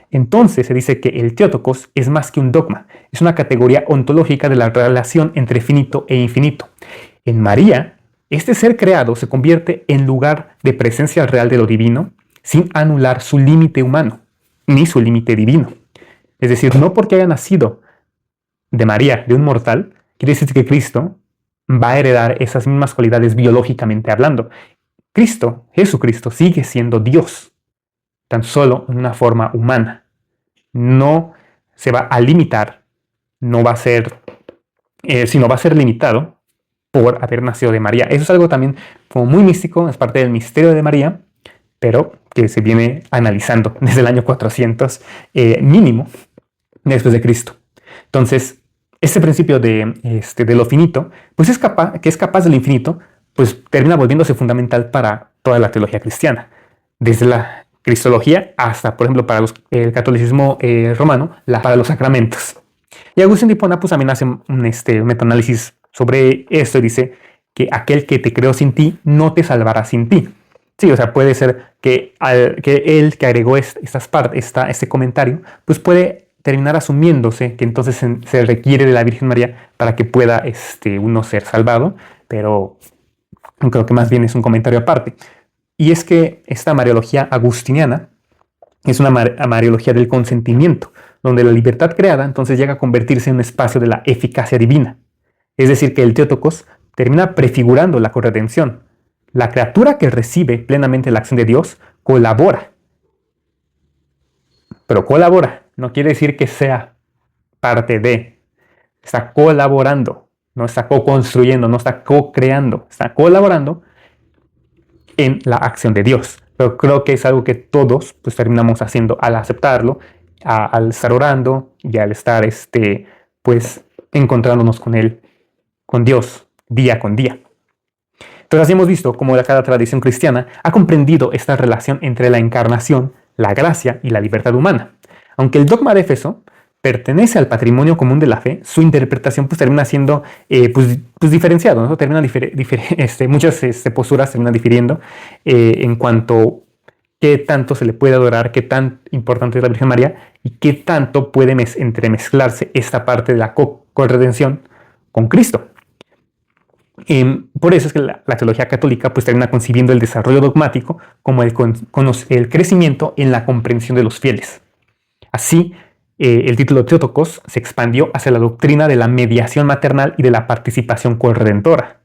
Entonces se dice que el Theotokos es más que un dogma, es una categoría ontológica de la relación entre finito e infinito. En María, este ser creado se convierte en lugar de presencia real de lo divino, sin anular su límite humano, ni su límite divino. Es decir, no porque haya nacido de María, de un mortal, quiere decir que Cristo va a heredar esas mismas cualidades biológicamente hablando. Jesucristo, sigue siendo Dios, tan solo en una forma humana. No se va a limitar, no va a ser, sino va a ser limitado por haber nacido de María. Eso es algo también como muy místico, es parte del misterio de María, pero que se viene analizando desde el año 400 mínimo después de Cristo. Entonces, este principio de lo finito, pues que es capaz del infinito, pues termina volviéndose fundamental para toda la teología cristiana. Desde la cristología hasta, por ejemplo, para el catolicismo romano, para los sacramentos. Y Agustín de Hipona pues también hace un metaanálisis sobre esto y dice que aquel que te creó sin ti no te salvará sin ti. Sí, o sea, puede ser que él que agregó este comentario, pues puede terminar asumiéndose que entonces se requiere de la Virgen María para que pueda uno ser salvado, pero creo que más bien es un comentario aparte. Y es que esta mariología agustiniana es una mariología del consentimiento, donde la libertad creada entonces llega a convertirse en un espacio de la eficacia divina. Es decir, que el Theotokos termina prefigurando la corredención. La criatura que recibe plenamente la acción de Dios colabora. Pero colabora no quiere decir que sea parte de. Está colaborando, no está co-construyendo, no está co-creando, está colaborando en la acción de Dios. Pero creo que es algo que todos pues terminamos haciendo al aceptarlo, al estar orando y al estar pues encontrándonos con Él, con Dios, día con día. Entonces así hemos visto cómo cada tradición cristiana ha comprendido esta relación entre la encarnación, la gracia y la libertad humana. Aunque el dogma de Éfeso pertenece al patrimonio común de la fe, su interpretación pues termina siendo pues diferenciado, ¿no? Muchas posturas terminan difiriendo en cuanto qué tanto se le puede adorar, qué tan importante es la Virgen María y qué tanto puede entremezclarse esta parte de la corredención con Cristo. Por eso es que la teología católica pues termina concibiendo el desarrollo dogmático como el crecimiento en la comprensión de los fieles. Así, el título Theotokos se expandió hacia la doctrina de la mediación maternal y de la participación corredentora.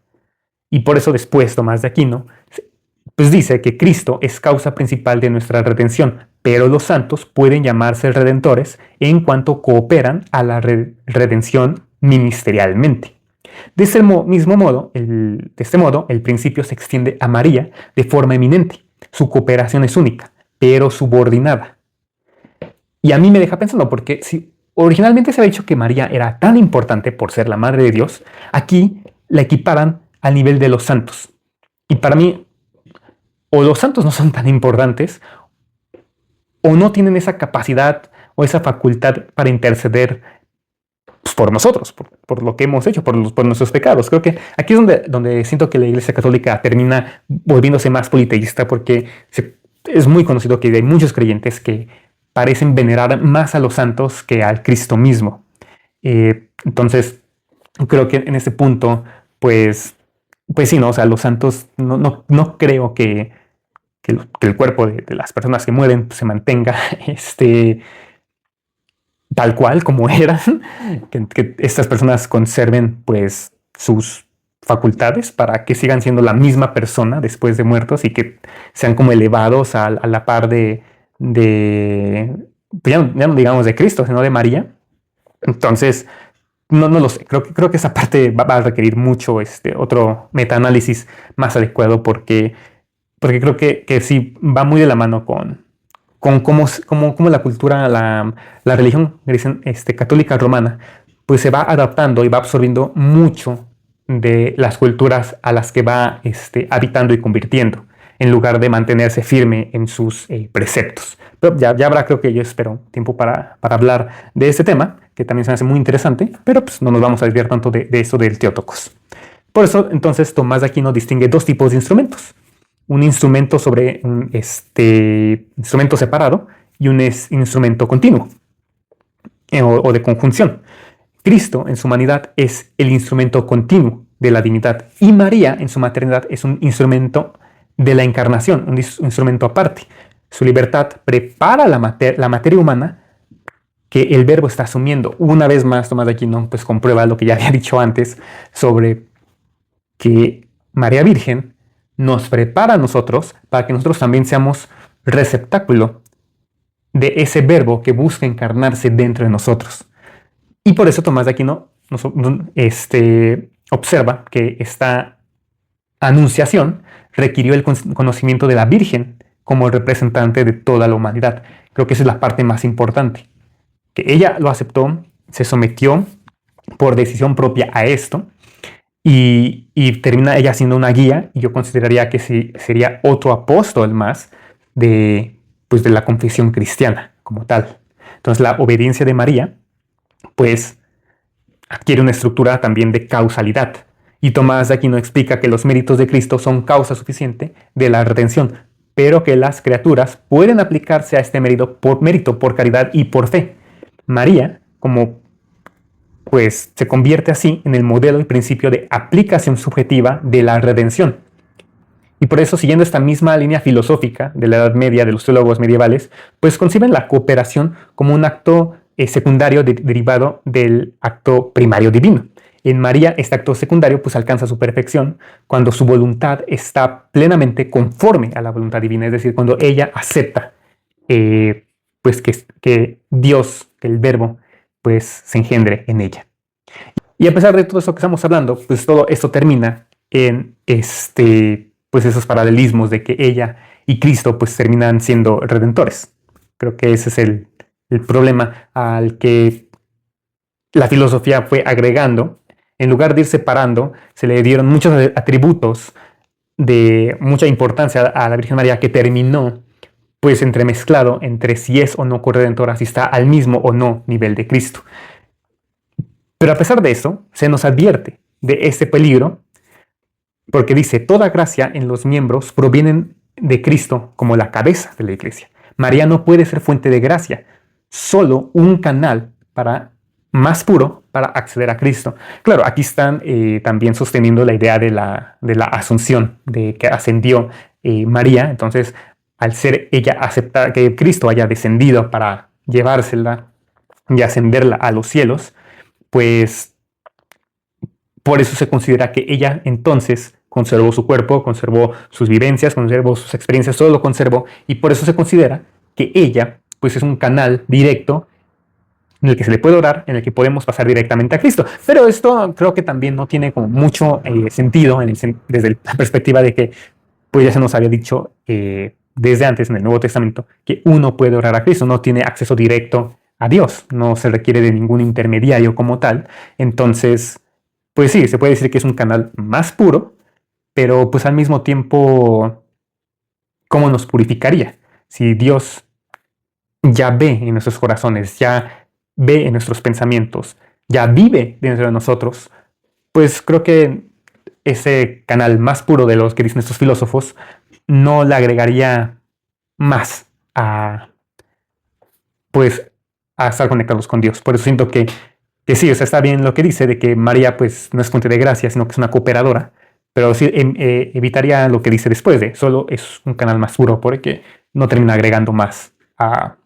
Y por eso después Tomás de Aquino pues dice que Cristo es causa principal de nuestra redención, pero los santos pueden llamarse redentores en cuanto cooperan a la redención ministerialmente. De este modo, el principio se extiende a María de forma eminente. Su cooperación es única, pero subordinada. Y a mí me deja pensando, porque si originalmente se había dicho que María era tan importante por ser la Madre de Dios, aquí la equiparan al nivel de los santos. Y para mí, o los santos no son tan importantes, o no tienen esa capacidad o esa facultad para interceder pues, por nosotros, por lo que hemos hecho, por nuestros pecados. Creo que aquí es donde siento que la Iglesia Católica termina volviéndose más politeísta, porque es muy conocido que hay muchos creyentes que parecen venerar más a los santos que al Cristo mismo. Entonces, creo que en ese punto, pues sí, ¿no? O sea, los santos, no creo que el cuerpo de las personas que mueren pues, se mantenga tal cual como eran, que estas personas conserven pues sus facultades para que sigan siendo la misma persona después de muertos y que sean como elevados a la par de pues ya no digamos de Cristo, sino de María. Entonces, no lo sé. Creo que esa parte va a requerir mucho otro metaanálisis más adecuado porque creo que sí va muy de la mano con cómo la cultura, la religión católica romana, pues se va adaptando y va absorbiendo mucho de las culturas a las que va habitando y convirtiendo, en lugar de mantenerse firme en sus preceptos. Pero ya habrá, creo que yo espero, tiempo para hablar de este tema, que también se me hace muy interesante, pero pues no nos vamos a desviar tanto de eso del Theotokos. Por eso, entonces, Tomás de Aquino distingue dos tipos de instrumentos: un instrumento sobre un instrumento separado y un instrumento continuo o de conjunción. Cristo en su humanidad es el instrumento continuo de la divinidad y María en su maternidad es un instrumento de la encarnación, un instrumento aparte. Su libertad prepara la materia humana que el verbo está asumiendo. Una vez más, Tomás de Aquino pues comprueba lo que ya había dicho antes sobre que María Virgen nos prepara a nosotros para que nosotros también seamos receptáculo de ese verbo que busca encarnarse dentro de nosotros. Y por eso Tomás de Aquino observa que esta anunciación requirió el conocimiento de la Virgen como representante de toda la humanidad. Creo que esa es la parte más importante, que ella lo aceptó, se sometió por decisión propia a esto, y termina ella siendo una guía, y yo consideraría que sí, sería otro apóstol más pues de la confesión cristiana como tal. Entonces la obediencia de María pues adquiere una estructura también de causalidad. Y Tomás de Aquino explica que los méritos de Cristo son causa suficiente de la redención, pero que las criaturas pueden aplicarse a este mérito por caridad y por fe. María, como pues se convierte así en el modelo y principio de aplicación subjetiva de la redención. Y por eso, siguiendo esta misma línea filosófica de la Edad Media, de los teólogos medievales, pues conciben la cooperación como un acto secundario derivado del acto primario divino. En María, este acto secundario pues alcanza su perfección cuando su voluntad está plenamente conforme a la voluntad divina, es decir, cuando ella acepta pues que Dios, que el Verbo, pues se engendre en ella. Y a pesar de todo eso que estamos hablando, pues todo esto termina en pues esos paralelismos de que ella y Cristo pues terminan siendo redentores. Creo que ese es el problema al que la filosofía fue agregando. En lugar de ir separando, se le dieron muchos atributos de mucha importancia a la Virgen María, que terminó pues entremezclado entre si es o no corredentora, si está al mismo o no nivel de Cristo. Pero a pesar de eso, se nos advierte de este peligro, porque dice, toda gracia en los miembros provienen de Cristo como la cabeza de la iglesia. María no puede ser fuente de gracia, solo un canal más puro para acceder a Cristo. Claro, aquí están también sosteniendo la idea de la asunción, de que ascendió María. Entonces, al ser ella aceptar que Cristo haya descendido para llevársela y ascenderla a los cielos, pues por eso se considera que ella entonces conservó su cuerpo, conservó sus vivencias, conservó sus experiencias, todo lo conservó, y por eso se considera que ella pues es un canal directo en el que se le puede orar, en el que podemos pasar directamente a Cristo. Pero esto creo que también no tiene como mucho sentido desde la perspectiva de que pues ya se nos había dicho desde antes en el Nuevo Testamento que uno puede orar a Cristo, no tiene acceso directo a Dios, no se requiere de ningún intermediario como tal. Entonces, pues sí, se puede decir que es un canal más puro, pero pues al mismo tiempo, ¿cómo nos purificaría? Si Dios ya ve en nuestros corazones, ya ve en nuestros pensamientos, ya vive dentro de nosotros, pues creo que ese canal más puro de los que dicen estos filósofos no le agregaría más a, pues, a estar conectados con Dios. Por eso siento que Que sí, o sea, está bien lo que dice de que María pues no es fuente de gracia, sino que es una cooperadora, pero sí evitaría lo que dice después de, solo es un canal más puro porque no termina agregando más a,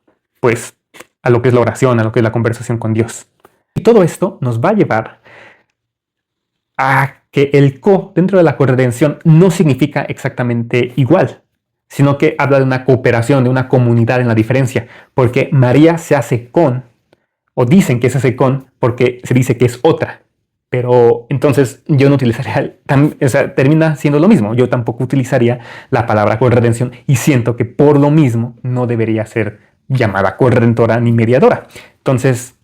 pues, a lo que es la oración, a lo que es la conversación con Dios. Y todo esto nos va a llevar a que el co dentro de la corredención no significa exactamente igual, sino que habla de una cooperación, de una comunidad en la diferencia, porque María se hace con, o dicen que se hace con, porque se dice que es otra. Pero entonces yo no utilizaría, o sea, termina siendo lo mismo. Yo tampoco utilizaría la palabra corredención y siento que por lo mismo no debería ser llamada corredentora ni mediadora. Entonces,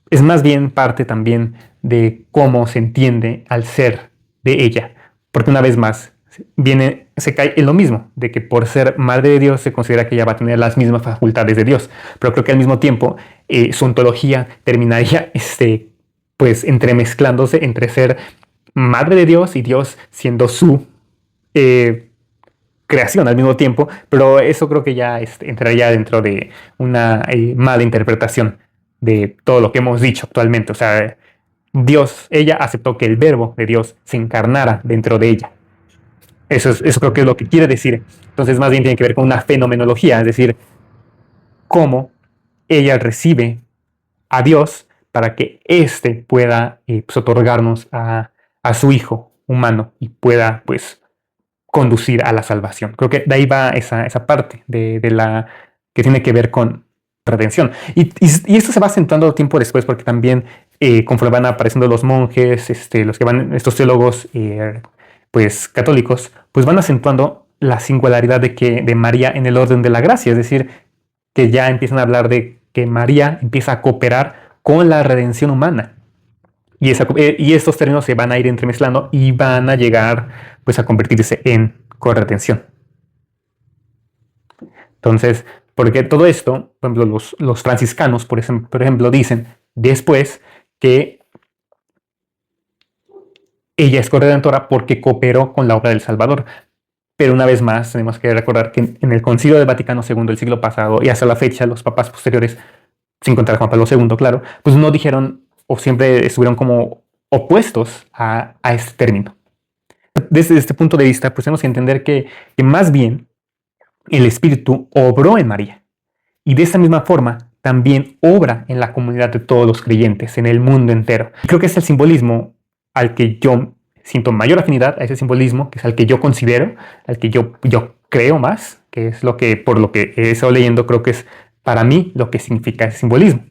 es más bien parte también de cómo se entiende al ser de ella. Porque una vez más, se cae en lo mismo, de que por ser madre de Dios se considera que ella va a tener las mismas facultades de Dios. Pero creo que al mismo tiempo su ontología terminaría pues entremezclándose entre ser madre de Dios y Dios siendo su creación al mismo tiempo, pero eso creo que ya entraría dentro de una mala interpretación de todo lo que hemos dicho actualmente. O sea, Dios, ella aceptó que el verbo de Dios se encarnara dentro de ella. Eso creo que es lo que quiere decir. Entonces, más bien tiene que ver con una fenomenología, es decir, cómo ella recibe a Dios para que éste pueda pues, otorgarnos a su Hijo humano y pueda, pues, conducir a la salvación. Creo que de ahí va esa parte de la que tiene que ver con redención. Y esto se va acentuando tiempo después, porque también conforme van apareciendo los monjes, los que van, estos teólogos pues católicos, pues van acentuando la singularidad de María en el orden de la gracia, es decir, que ya empiezan a hablar de que María empieza a cooperar con la redención humana. Y estos términos se van a ir entremezclando y van a llegar pues a convertirse en corredención. Entonces, porque todo esto, por ejemplo, los franciscanos, por ejemplo, dicen después que ella es corredentora porque cooperó con la obra del Salvador. Pero una vez más, tenemos que recordar que en el Concilio del Vaticano II del siglo pasado y hasta la fecha, los papas posteriores, sin contar Juan Pablo II, claro, pues no dijeron o siempre estuvieron como opuestos a este término. Desde este punto de vista, pues tenemos que entender que más bien el Espíritu obró en María. Y de esta misma forma, también obra en la comunidad de todos los creyentes, en el mundo entero. Creo que es el simbolismo al que yo siento mayor afinidad, a ese simbolismo, que es al que yo considero, al que yo creo más, que es lo que, por lo que he estado leyendo, creo que es para mí lo que significa ese simbolismo.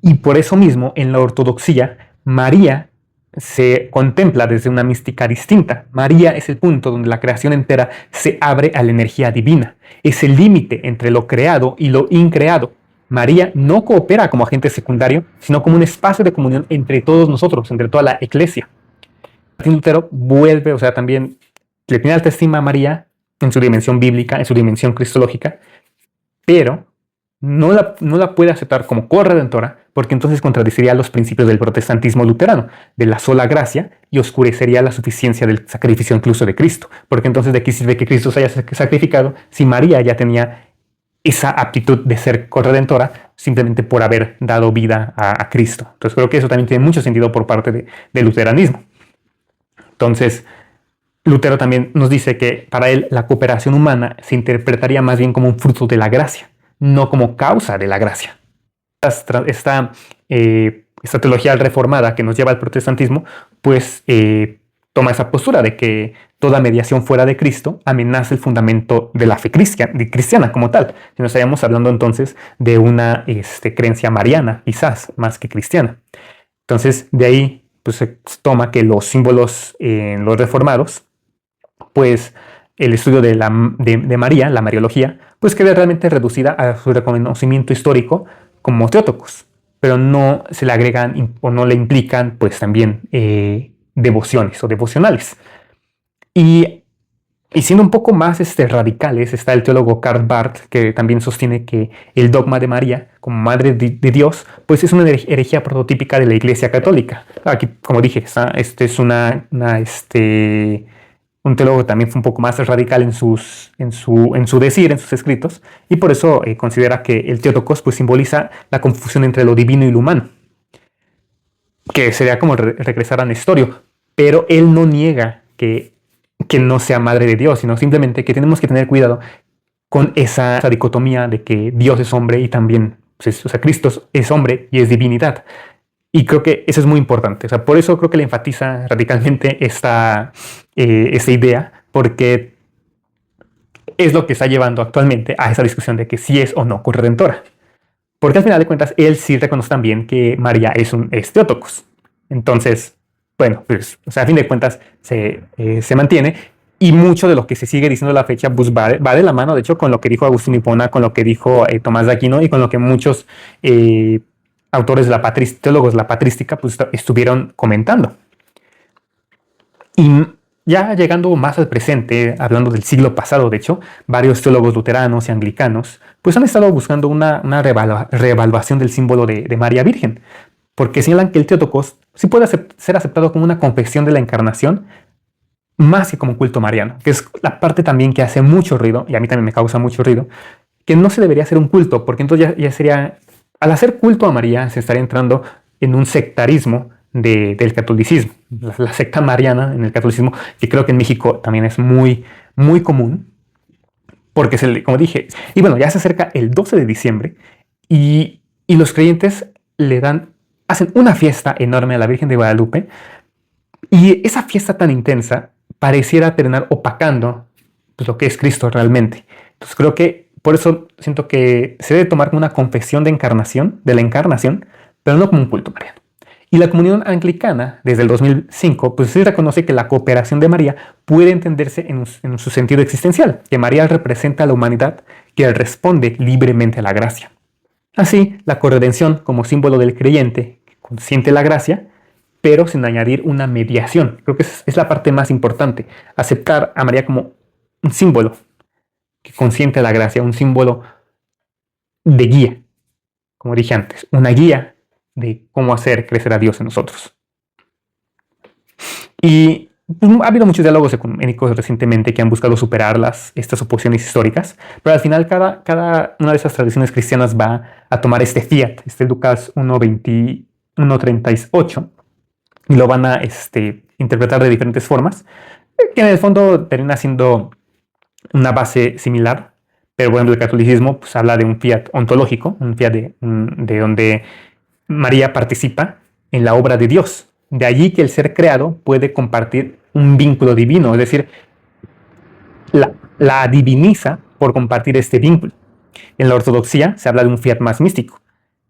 Y por eso mismo, en la ortodoxia, María se contempla desde una mística distinta. María es el punto donde la creación entera se abre a la energía divina. Es el límite entre lo creado y lo increado. María no coopera como agente secundario, sino como un espacio de comunión entre todos nosotros, entre toda la iglesia. Martín Lutero vuelve, o sea, también le tiene alta estima a María en su dimensión bíblica, en su dimensión cristológica, pero no la puede aceptar como corredentora, porque entonces contradeciría los principios del protestantismo luterano, de la sola gracia, y oscurecería la suficiencia del sacrificio incluso de Cristo, porque entonces de qué sirve que Cristo se haya sacrificado si María ya tenía esa aptitud de ser corredentora simplemente por haber dado vida a Cristo. Entonces creo que eso también tiene mucho sentido por parte del luteranismo. Entonces, Lutero también nos dice que para él la cooperación humana se interpretaría más bien como un fruto de la gracia, no como causa de la gracia. Esta teología reformada que nos lleva al protestantismo, pues toma esa postura de que toda mediación fuera de Cristo amenaza el fundamento de la fe cristiana como tal. Si nos estaríamos hablando entonces de una creencia mariana, quizás, más que cristiana. Entonces, de ahí pues, se toma que los símbolos en los reformados, pues el estudio de María, la mariología, pues queda realmente reducida a su reconocimiento histórico como Theotokos, pero no se le agregan o no le implican pues también devociones o devocionales. Y siendo un poco más radicales, está el teólogo Karl Barth, que también sostiene que el dogma de María como madre de Dios, pues es una herejía prototípica de la Iglesia Católica. Aquí, como dije, es un teólogo también fue un poco más radical en su decir, en sus escritos, y por eso considera que el Theotokos pues simboliza la confusión entre lo divino y lo humano. que sería como regresar a Nestorio, pero él no niega que no sea madre de Dios, sino simplemente que tenemos que tener cuidado con esa dicotomía de que Dios es hombre y también, pues, o sea, Cristo es hombre y es divinidad. Y creo que eso es muy importante. O sea, por eso creo que le enfatiza radicalmente esta idea, porque es lo que está llevando actualmente a esa discusión de que si es o no corredentora. Porque al final de cuentas, él sí reconoce también que María es Theotokos. Entonces, bueno, pues, o sea, a fin de cuentas se mantiene. Y mucho de lo que se sigue diciendo a la fecha pues va de la mano, de hecho, con lo que dijo Agustín Hipona, con lo que dijo Tomás de Aquino y con lo que muchos autores de teólogos de la patrística pues, estuvieron comentando. Y ya llegando más al presente, hablando del siglo pasado, de hecho, varios teólogos luteranos y anglicanos pues han estado buscando una reevaluación del símbolo de María Virgen, porque señalan que el Theotokos sí puede ser aceptado como una confesión de la encarnación más que como un culto mariano, que es la parte también que hace mucho ruido, y a mí también me causa mucho ruido, que no se debería hacer un culto, porque entonces ya sería, al hacer culto a María, se estaría entrando en un sectarismo del catolicismo, la secta mariana en el catolicismo, que creo que en México también es muy, muy común, porque como dije, y bueno, ya se acerca el 12 de diciembre, y los creyentes hacen una fiesta enorme a la Virgen de Guadalupe, y esa fiesta tan intensa pareciera terminar opacando pues, lo que es Cristo realmente. Entonces creo que por eso siento que se debe tomar como una confesión de la encarnación, pero no como un culto mariano. Y la comunión anglicana, desde el 2005, pues sí reconoce que la cooperación de María puede entenderse en su sentido existencial, que María representa a la humanidad que responde libremente a la gracia. Así, la corredención como símbolo del creyente que consiente la gracia, pero sin añadir una mediación. Creo que es la parte más importante, aceptar a María como un símbolo que consiente la gracia, un símbolo de guía, como dije antes, una guía de cómo hacer crecer a Dios en nosotros. Y pues, ha habido muchos diálogos ecuménicos recientemente que han buscado superar estas oposiciones históricas, pero al final cada una de esas tradiciones cristianas va a tomar este fiat, Lucas 1:38, y lo van a interpretar de diferentes formas, que en el fondo termina siendo una base similar, pero por ejemplo el catolicismo pues, habla de un fiat ontológico, un fiat de donde María participa en la obra de Dios. De allí que el ser creado puede compartir un vínculo divino, es decir, la diviniza por compartir este vínculo. En la ortodoxia se habla de un fiat más místico.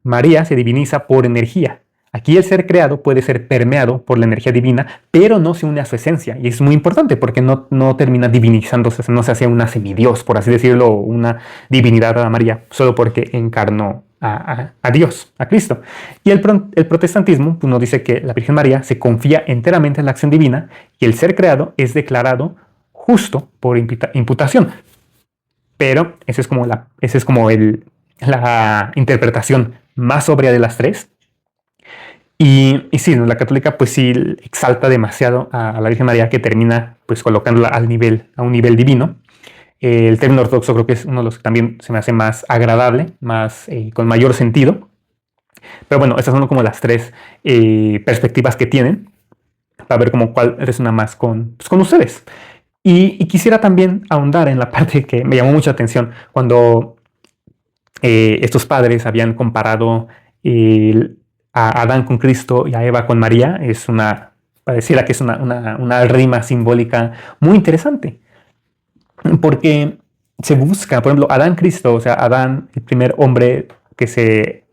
María se diviniza por energía. Aquí el ser creado puede ser permeado por la energía divina, pero no se une a su esencia. Y es muy importante porque no termina divinizándose, no se hace una semidios, por así decirlo, una divinidad a María, solo porque encarnó a Dios, a Cristo. Y el protestantismo pues, nos dice que la Virgen María se confía enteramente en la acción divina y el ser creado es declarado justo por imputación. Pero esa es como la interpretación más sobria de las tres. Y sí, la católica pues sí exalta demasiado a la Virgen María, que termina pues colocándola a un nivel divino. El término ortodoxo creo que es uno de los que también se me hace más agradable, con mayor sentido. Pero bueno, estas son como las tres perspectivas que tienen, para ver como cuál resuena más con ustedes. Y quisiera también ahondar en la parte que me llamó mucha atención, cuando estos padres habían comparado a Adán con Cristo y a Eva con María. Pareciera que es una rima simbólica muy interesante, porque se busca, por ejemplo, Adán Cristo, o sea, Adán, el primer hombre de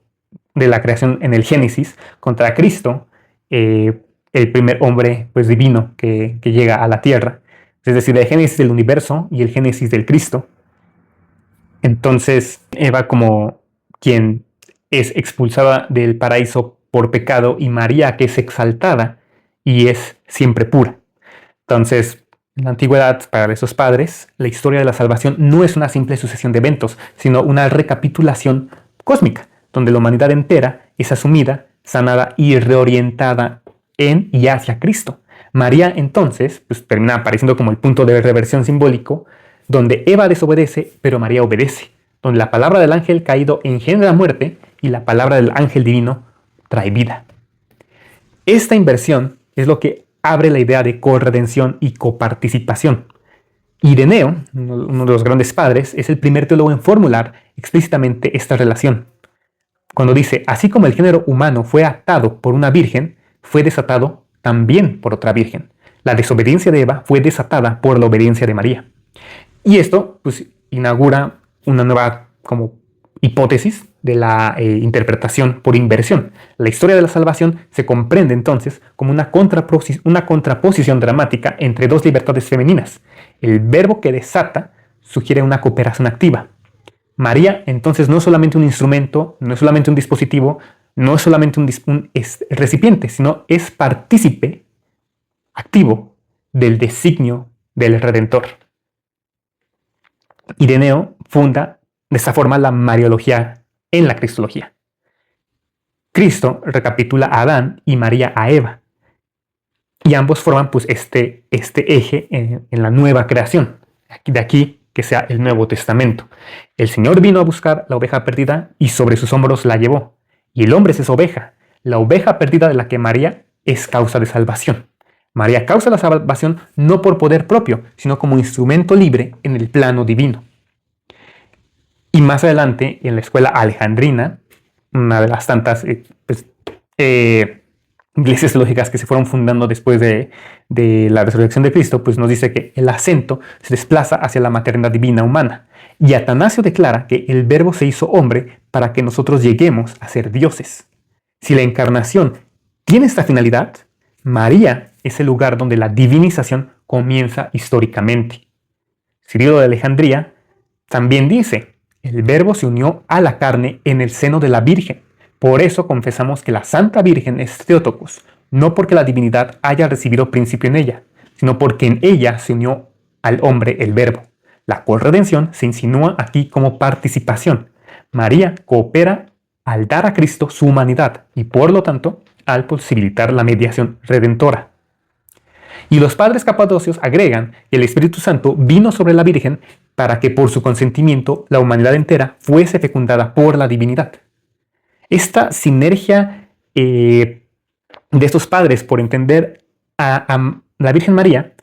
la creación en el Génesis, contra Cristo, el primer hombre pues divino que llega a la tierra, es decir, el Génesis del universo y el Génesis del Cristo. Entonces, Eva como quien es expulsada del paraíso por pecado, y María que es exaltada y es siempre pura. Entonces, en la antigüedad, para esos padres, la historia de la salvación no es una simple sucesión de eventos, sino una recapitulación cósmica, donde la humanidad entera es asumida, sanada y reorientada en y hacia Cristo. María entonces pues, termina apareciendo como el punto de reversión simbólico, donde Eva desobedece, pero María obedece, donde la palabra del ángel caído engendra muerte y la palabra del ángel divino trae vida. Esta inversión es lo que abre la idea de corredención y coparticipación. Ireneo, uno de los grandes padres, es el primer teólogo en formular explícitamente esta relación. Cuando dice, así como el género humano fue atado por una virgen, fue desatado también por otra virgen. La desobediencia de Eva fue desatada por la obediencia de María. Y esto pues, inaugura una nueva como hipótesis de la interpretación por inversión. La historia de la salvación se comprende entonces como una contraposición dramática entre dos libertades femeninas. El verbo que desata sugiere una cooperación activa. María entonces no es solamente un instrumento, no es solamente un dispositivo, no es solamente un recipiente, sino es partícipe activo del designio del Redentor. Ireneo funda de esta forma la Mariología en la Cristología. Cristo recapitula a Adán y María a Eva. Y ambos forman pues, este eje en la nueva creación. De aquí que sea el Nuevo Testamento. El Señor vino a buscar la oveja perdida y sobre sus hombros la llevó. Y el hombre es esa oveja, la oveja perdida de la que María es causa de salvación. María causa la salvación no por poder propio, sino como instrumento libre en el plano divino. Y más adelante, en la escuela alejandrina, una de las tantas iglesias teológicas que se fueron fundando después de la resurrección de Cristo, pues nos dice que el acento se desplaza hacia la maternidad divina humana. Y Atanasio declara que el Verbo se hizo hombre para que nosotros lleguemos a ser dioses. Si la encarnación tiene esta finalidad, María es el lugar donde la divinización comienza históricamente. Cirilo de Alejandría también dice, el Verbo se unió a la carne en el seno de la Virgen. Por eso confesamos que la Santa Virgen es Theotokos, no porque la divinidad haya recibido principio en ella, sino porque en ella se unió al hombre el Verbo. La corredención se insinúa aquí como participación. María coopera al dar a Cristo su humanidad y por lo tanto al posibilitar la mediación redentora. Y los padres capadocios agregan que el Espíritu Santo vino sobre la Virgen para que por su consentimiento la humanidad entera fuese fecundada por la divinidad. Esta sinergia de estos padres por entender a la Virgen María,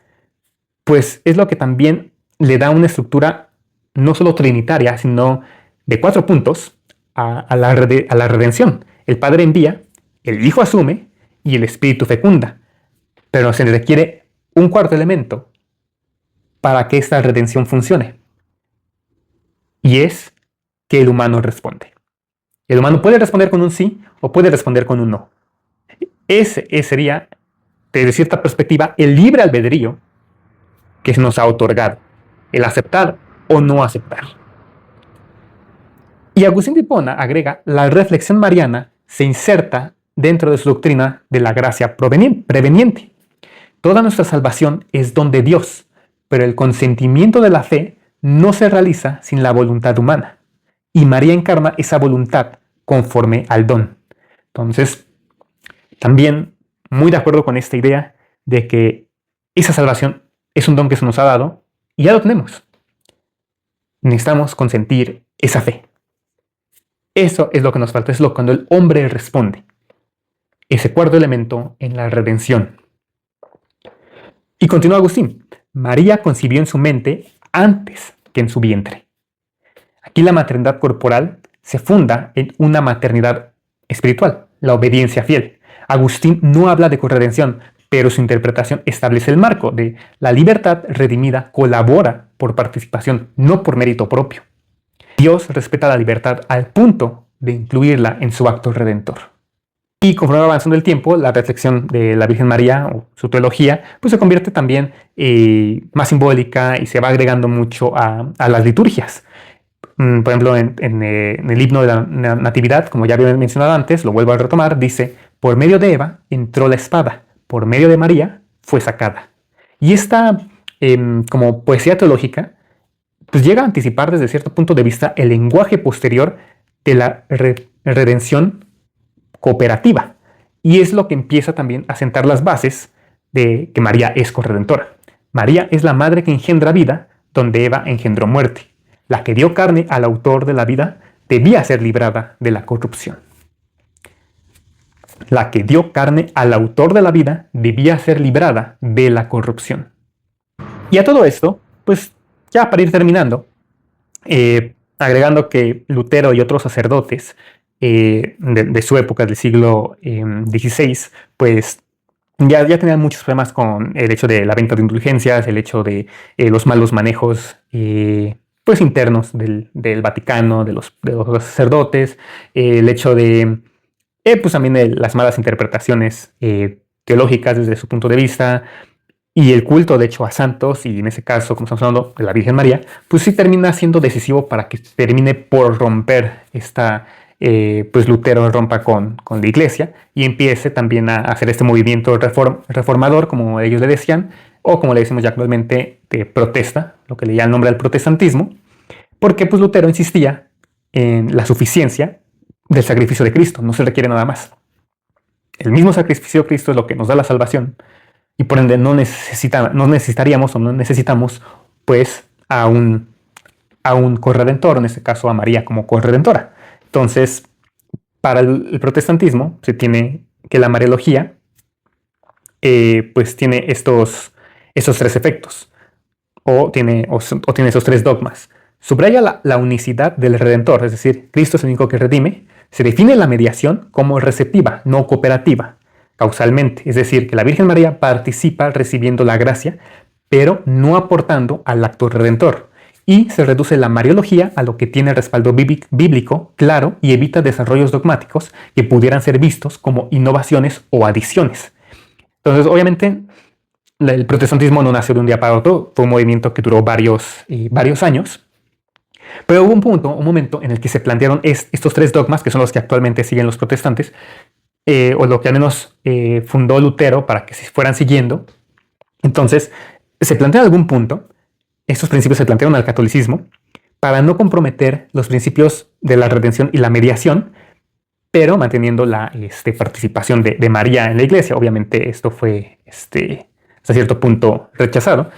pues es lo que también le da una estructura no solo trinitaria, sino de 4 puntos a la redención. El Padre envía, el Hijo asume y el Espíritu fecunda. Pero se le requiere un cuarto elemento para que esta redención funcione. Y es que el humano responde. El humano puede responder con un sí o puede responder con un no. Ese sería, desde cierta perspectiva, el libre albedrío que se nos ha otorgado. El aceptar o no aceptar. Y Agustín de Hipona agrega, la reflexión mariana se inserta dentro de su doctrina de la gracia preveniente. Toda nuestra salvación es don de Dios, pero el consentimiento de la fe no se realiza sin la voluntad humana. Y María encarna esa voluntad conforme al don. Entonces, también muy de acuerdo con esta idea de que esa salvación es un don que se nos ha dado y ya lo tenemos. Necesitamos consentir esa fe. Eso es lo que nos falta, es cuando el hombre responde. Ese cuarto elemento en la redención. Y continúa Agustín. María concibió en su mente antes que en su vientre. Aquí la maternidad corporal se funda en una maternidad espiritual, la obediencia fiel. Agustín no habla de corredención, pero su interpretación establece el marco de la libertad redimida colabora por participación, no por mérito propio. Dios respeta la libertad al punto de incluirla en su acto redentor. Y conforme va avanzando el tiempo, la reflexión de la Virgen María o su teología pues se convierte también más simbólica y se va agregando mucho a las liturgias. Por ejemplo, en el himno de la Natividad, como ya había mencionado antes, lo vuelvo a retomar, dice, por medio de Eva entró la espada, por medio de María fue sacada. Y esta como poesía teológica pues llega a anticipar desde cierto punto de vista el lenguaje posterior de la redención cooperativa. Y es lo que empieza también a sentar las bases de que María es corredentora. María es la madre que engendra vida, donde Eva engendró muerte. La que dio carne al autor de la vida debía ser librada de la corrupción. la que dio carne al autor de la vida, debía ser librada de la corrupción. Y a todo esto, pues ya para ir terminando, agregando que Lutero y otros sacerdotes de su época, del siglo XVI, pues ya tenían muchos problemas con el hecho de la venta de indulgencias, el hecho de los malos manejos pues internos del Vaticano, de los sacerdotes, el hecho de pues también de las malas interpretaciones teológicas desde su punto de vista, y el culto, de hecho, a santos, y en ese caso, como estamos hablando de la Virgen María, pues sí termina siendo decisivo para que termine por romper pues Lutero rompa con la iglesia y empiece también a hacer este movimiento reformador, como ellos le decían, o como le decimos ya actualmente, de protesta, lo que le llama el nombre al protestantismo, porque pues Lutero insistía en la suficiencia del sacrificio de Cristo, no se requiere nada más. El mismo sacrificio de Cristo es lo que nos da la salvación, y por ende no necesitaríamos o no necesitamos pues a un corredentor, en este caso a María como corredentora. Entonces, para el protestantismo se tiene que la Mariología pues tiene estos tres efectos, o tiene esos tres dogmas. Subraya la unicidad del Redentor, es decir, Cristo es el único que redime. Se define la mediación como receptiva, no cooperativa, causalmente, es decir, que la Virgen María participa recibiendo la gracia, pero no aportando al acto redentor. Y se reduce la Mariología a lo que tiene respaldo bíblico claro y evita desarrollos dogmáticos que pudieran ser vistos como innovaciones o adiciones. Entonces, obviamente, el protestantismo no nació de un día para otro, fue un movimiento que duró varios años, pero hubo un momento en el que se plantearon estos tres dogmas, que son los que actualmente siguen los protestantes, o lo que al menos fundó Lutero para que se fueran siguiendo. Entonces, se plantea en algún punto, estos principios se plantearon al catolicismo, para no comprometer los principios de la redención y la mediación, pero manteniendo la participación de María en la iglesia. Obviamente esto fue hasta cierto punto rechazado.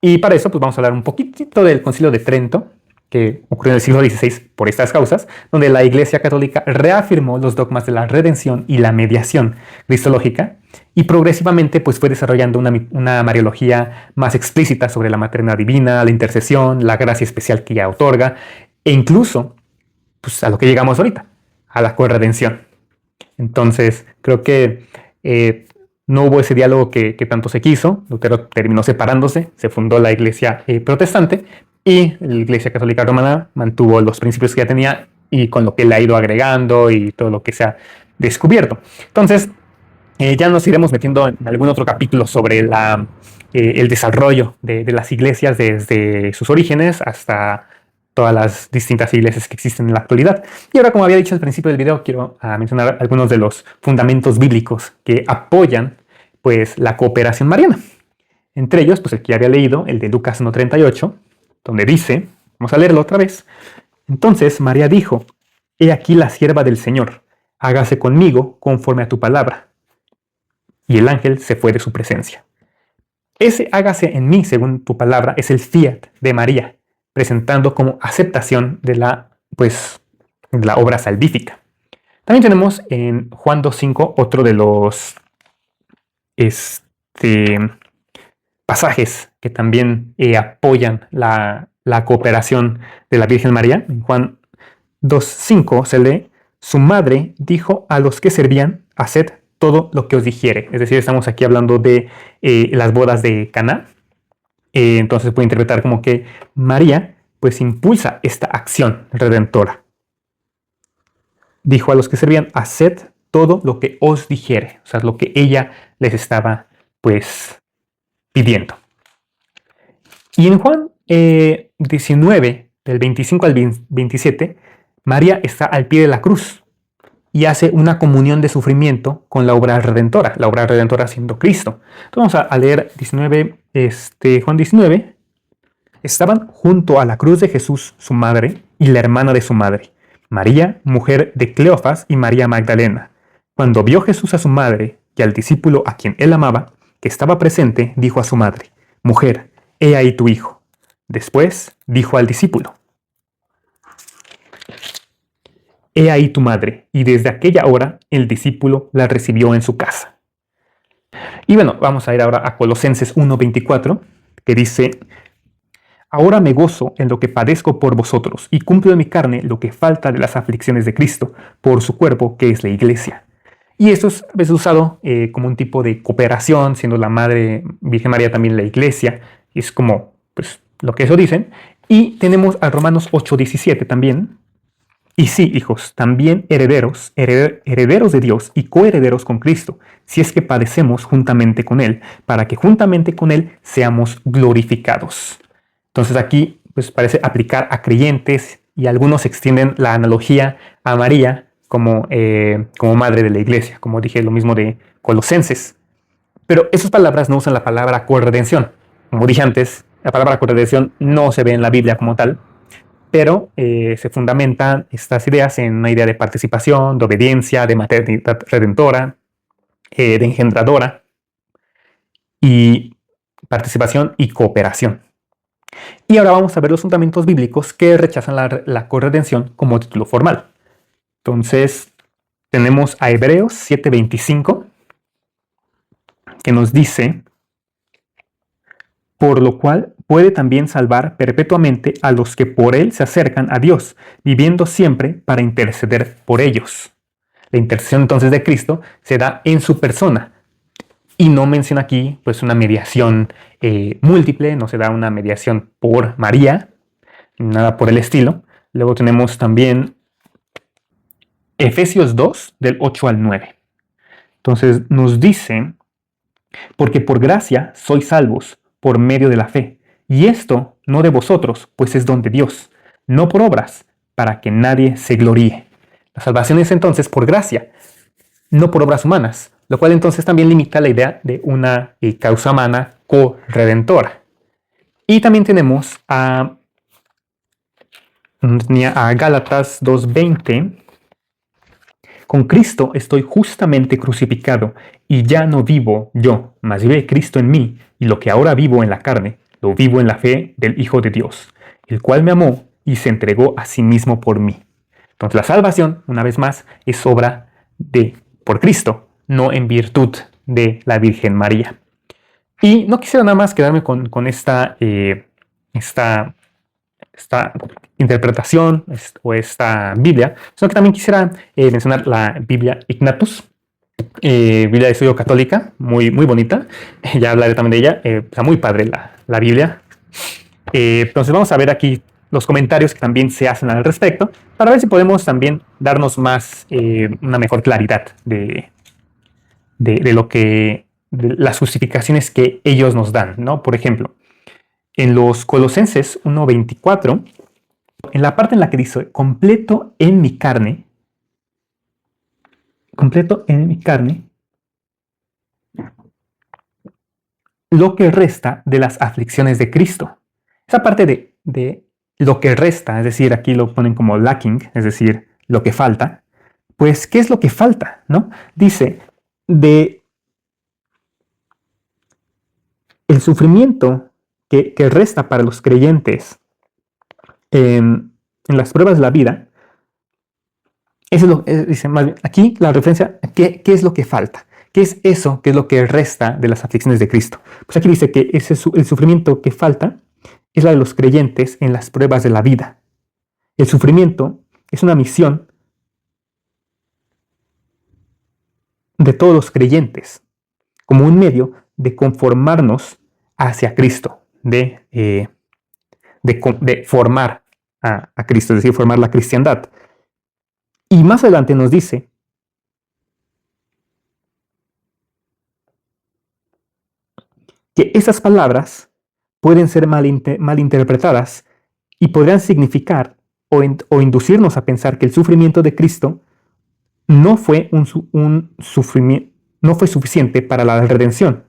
Y para eso pues vamos a hablar un poquitito del Concilio de Trento, que ocurrió en el siglo XVI por estas causas, donde la Iglesia Católica reafirmó los dogmas de la redención y la mediación cristológica, y progresivamente pues fue desarrollando una mariología más explícita sobre la maternidad divina, la intercesión, la gracia especial que ella otorga, e incluso pues, a lo que llegamos ahorita, a la corredención. Entonces, creo que no hubo ese diálogo que tanto se quiso. Lutero terminó separándose, se fundó la Iglesia protestante, y la Iglesia Católica Romana mantuvo los principios que ya tenía y con lo que le ha ido agregando y todo lo que se ha descubierto. Entonces, ya nos iremos metiendo en algún otro capítulo sobre el desarrollo de las iglesias desde sus orígenes hasta todas las distintas iglesias que existen en la actualidad. Y ahora, como había dicho al principio del video, quiero mencionar algunos de los fundamentos bíblicos que apoyan pues, la cooperación mariana. Entre ellos, pues el que ya había leído, el de Lucas 1:38, donde dice, vamos a leerlo otra vez: entonces María dijo, he aquí la sierva del Señor, hágase conmigo conforme a tu palabra. Y el ángel se fue de su presencia. Ese hágase en mí según tu palabra es el fiat de María, presentando como aceptación de la obra salvífica. También tenemos en Juan 2:5 otro de los pasajes que también apoyan la cooperación de la Virgen María. En Juan 2:5 se lee: su madre dijo a los que servían, haced todo lo que os dijere. Es decir, estamos aquí hablando de las bodas de Caná. Entonces puede interpretar como que María pues impulsa esta acción redentora. Dijo a los que servían, haced todo lo que os dijere. O sea, lo que ella les estaba pues pidiendo. Y en Juan 19, del 25 al 27, María está al pie de la cruz y hace una comunión de sufrimiento con la obra redentora siendo Cristo. Entonces vamos a leer 19, Juan 19. Estaban junto a la cruz de Jesús su madre y la hermana de su madre, María, mujer de Cleofas, y María Magdalena. Cuando vio Jesús a su madre y al discípulo a quien él amaba, que estaba presente, dijo a su madre, mujer, he ahí tu hijo. Después dijo al discípulo. he ahí tu madre. Y desde aquella hora el discípulo la recibió en su casa. Y bueno, vamos a ir ahora a Colosenses 1:24, que dice: ahora me gozo en lo que padezco por vosotros, y cumplo en mi carne lo que falta de las aflicciones de Cristo, por su cuerpo, que es la iglesia. Y esto es a veces usado como un tipo de cooperación, siendo la Madre Virgen María también la iglesia. Y es como, pues, lo que eso dicen. Y tenemos a Romanos 8:17 también. Y sí, hijos, también herederos de Dios y coherederos con Cristo, si es que padecemos juntamente con Él, para que juntamente con Él seamos glorificados. Entonces aquí pues parece aplicar a creyentes, y algunos extienden la analogía a María como madre de la iglesia, como dije, lo mismo de Colosenses. Pero esas palabras no usan la palabra corredención. Como dije antes, la palabra corredención no se ve en la Biblia como tal, pero se fundamentan estas ideas en una idea de participación, de obediencia, de maternidad redentora, de engendradora, y participación y cooperación. Y ahora vamos a ver los fundamentos bíblicos que rechazan la corredención como título formal. Entonces, tenemos a Hebreos 7:25, que nos dice: por lo cual puede también salvar perpetuamente a los que por él se acercan a Dios, viviendo siempre para interceder por ellos. La intercesión entonces de Cristo se da en su persona, y no menciona aquí pues una mediación múltiple, no se da una mediación por María, nada por el estilo. Luego tenemos también Efesios 2, del 8 al 9. Entonces nos dice: porque por gracia sois salvos por medio de la fe, y esto no de vosotros, pues es don de Dios, no por obras, para que nadie se gloríe. La salvación es entonces por gracia, no por obras humanas, lo cual entonces también limita la idea de una causa humana corredentora. Y también tenemos a Gálatas 2:20. Con Cristo estoy justamente crucificado, y ya no vivo yo, mas vive Cristo en mí, y lo que ahora vivo en la carne, lo vivo en la fe del Hijo de Dios, el cual me amó y se entregó a sí mismo por mí. Entonces la salvación, una vez más, es obra por Cristo, no en virtud de la Virgen María. Y no quisiera nada más quedarme con esta interpretación o esta Biblia, sino que también quisiera mencionar la Biblia Ignatius, Biblia de estudio católica, muy, muy bonita. Ya hablaré también de ella. Está muy padre la Biblia. Entonces vamos a ver aquí los comentarios que también se hacen al respecto, para ver si podemos también darnos una mejor claridad de las justificaciones que ellos nos dan, ¿no? Por ejemplo, en los Colosenses 1:24, en la parte en la que dice completo en mi carne, lo que resta de las aflicciones de Cristo. Esa parte de lo que resta, es decir, aquí lo ponen como lacking, es decir, lo que falta. Pues, ¿qué es lo que falta? ¿No? Dice, de el sufrimiento que resta para los creyentes en las pruebas de la vida. Eso dice más bien, aquí la referencia, ¿qué es lo que falta? ¿Qué es eso? ¿Qué es lo que resta de las aflicciones de Cristo? Pues aquí dice que el sufrimiento que falta es la de los creyentes en las pruebas de la vida. El sufrimiento es una misión de todos los creyentes, como un medio de conformarnos hacia Cristo, de formar a Cristo, es decir, formar la cristiandad. Y más adelante nos dice que esas palabras pueden ser malinterpretadas y podrían significar o inducirnos a pensar que el sufrimiento de Cristo no fue suficiente para la redención,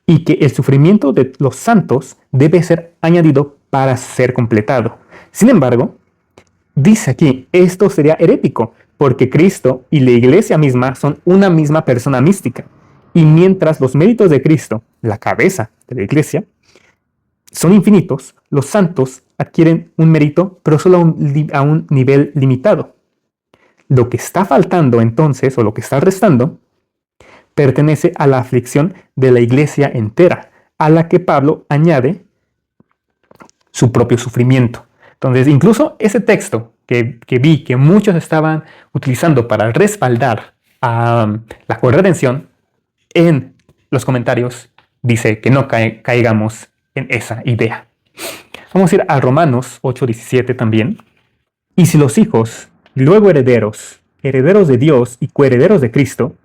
y que el sufrimiento de los santos debe ser añadido para ser completado. Sin embargo, dice aquí, esto sería herético, porque Cristo y la iglesia misma son una misma persona mística. Y mientras los méritos de Cristo, la cabeza de la iglesia, son infinitos, los santos adquieren un mérito, pero solo a un nivel limitado. Lo que está faltando entonces, o lo que está restando, pertenece a la aflicción de la iglesia entera, a la que Pablo añade su propio sufrimiento. Entonces, incluso ese texto que vi que muchos estaban utilizando para respaldar a la corredención, en los comentarios dice que no caigamos en esa idea. Vamos a ir a Romanos 8:17 también. Y si los hijos, luego herederos, herederos de Dios y coherederos de Cristo,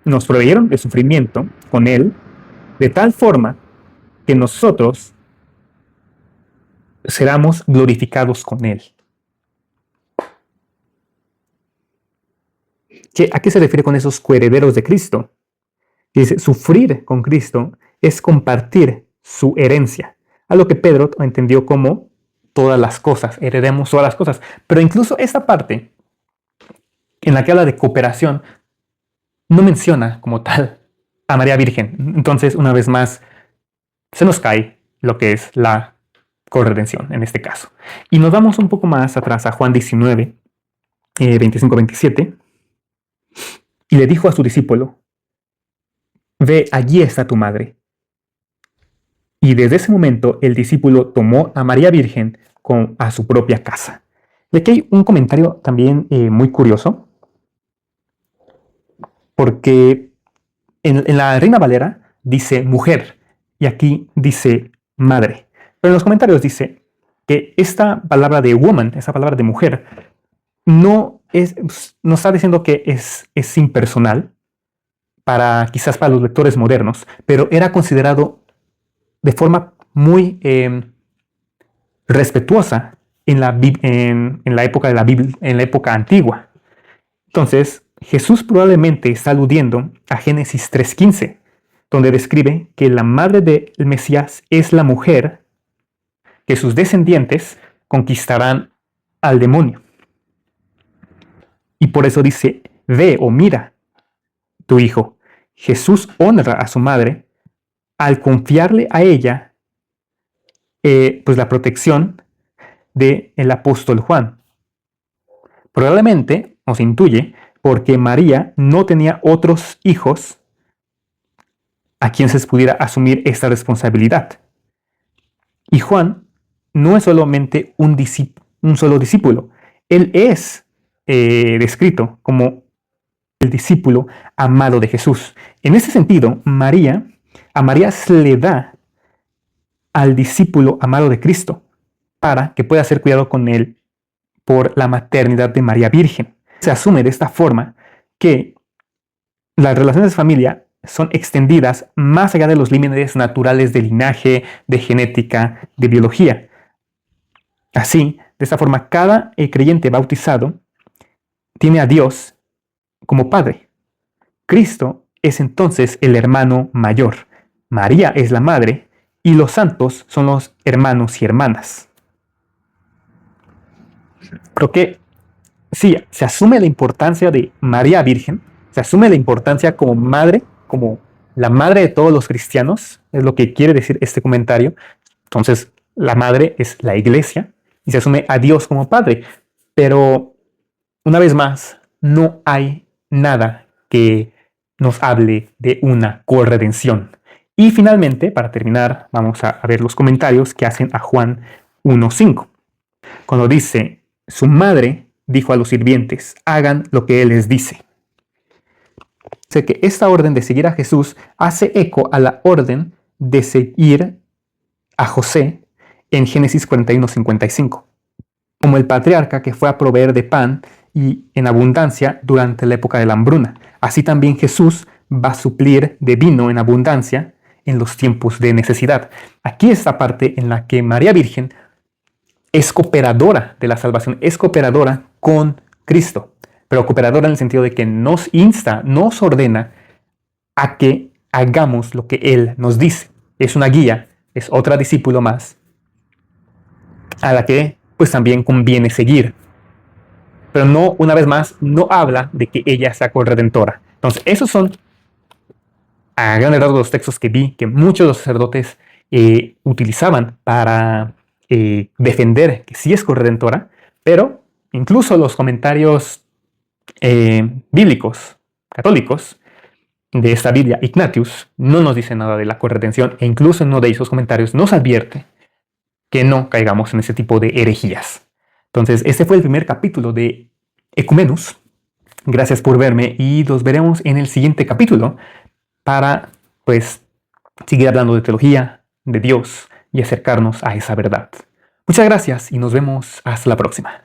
nos proveyeron de sufrimiento con Él, de tal forma que nosotros seramos glorificados con Él. ¿A qué se refiere con esos coherederos de Cristo? Dice, sufrir con Cristo es compartir su herencia, a lo que Pedro entendió como todas las cosas, heredemos todas las cosas. Pero incluso esta parte, en la que habla de cooperación, no menciona como tal a María Virgen. Entonces, una vez más, se nos cae lo que es la corredención en este caso. Y nos vamos un poco más atrás a Juan 19, 25-27, y le dijo a su discípulo, ve, allí está tu madre. Y desde ese momento el discípulo tomó a María Virgen a su propia casa. Y aquí hay un comentario también muy curioso, porque en la Reina Valera dice mujer y aquí dice madre. Pero en los comentarios dice que esta palabra de woman, esa palabra de mujer, no está diciendo que es impersonal, quizás para los lectores modernos, pero era considerado de forma muy respetuosa en la época de la Biblia, en la época antigua. Entonces, Jesús probablemente está aludiendo a Génesis 3:15, donde describe que la madre del Mesías es la mujer que sus descendientes conquistarán al demonio. Y por eso dice, ve o mira tu hijo. Jesús honra a su madre al confiarle a ella pues la protección del apóstol Juan. Probablemente, o se intuye, porque María no tenía otros hijos a quien se pudiera asumir esta responsabilidad. Y Juan no es solamente un solo discípulo, él es descrito como el discípulo amado de Jesús. En ese sentido, a María se le da al discípulo amado de Cristo para que pueda ser cuidado con él por la maternidad de María Virgen. Se asume de esta forma que las relaciones de familia son extendidas más allá de los límites naturales de linaje, de genética, de biología. Así, de esta forma, cada creyente bautizado tiene a Dios como Padre. Cristo es entonces el hermano mayor. María es la madre y los santos son los hermanos y hermanas. Creo que sí, se asume la importancia de María Virgen, se asume la importancia como madre, como la madre de todos los cristianos, es lo que quiere decir este comentario. Entonces, la madre es la iglesia y se asume a Dios como padre. Pero, una vez más, no hay nada que nos hable de una corredención. Y finalmente, para terminar, vamos a ver los comentarios que hacen a Juan 1:5. Cuando dice, su madre dijo a los sirvientes, hagan lo que él les dice. Sé que esta orden de seguir a Jesús hace eco a la orden de seguir a José en Génesis 41:55, como el patriarca que fue a proveer de pan y en abundancia durante la época de la hambruna. Así también Jesús va a suplir de vino en abundancia en los tiempos de necesidad. Aquí es la parte en la que María Virgen es cooperadora de la salvación, es cooperadora con Cristo, pero cooperadora en el sentido de que nos insta, nos ordena a que hagamos lo que Él nos dice. Es una guía, es otra discípulo más, a la que pues también conviene seguir. Pero no, una vez más, no habla de que ella sea corredentora. Entonces, esos son a grandes rasgos los textos que vi que muchos de los sacerdotes utilizaban para defender que sí es corredentora, pero incluso los comentarios bíblicos, católicos, de esta Biblia, Ignatius, no nos dice nada de la corredención e incluso en uno de esos comentarios nos advierte que no caigamos en ese tipo de herejías. Entonces, este fue el primer capítulo de Ecumenus. Gracias por verme y los veremos en el siguiente capítulo para, pues, seguir hablando de teología, de Dios y acercarnos a esa verdad. Muchas gracias y nos vemos hasta la próxima.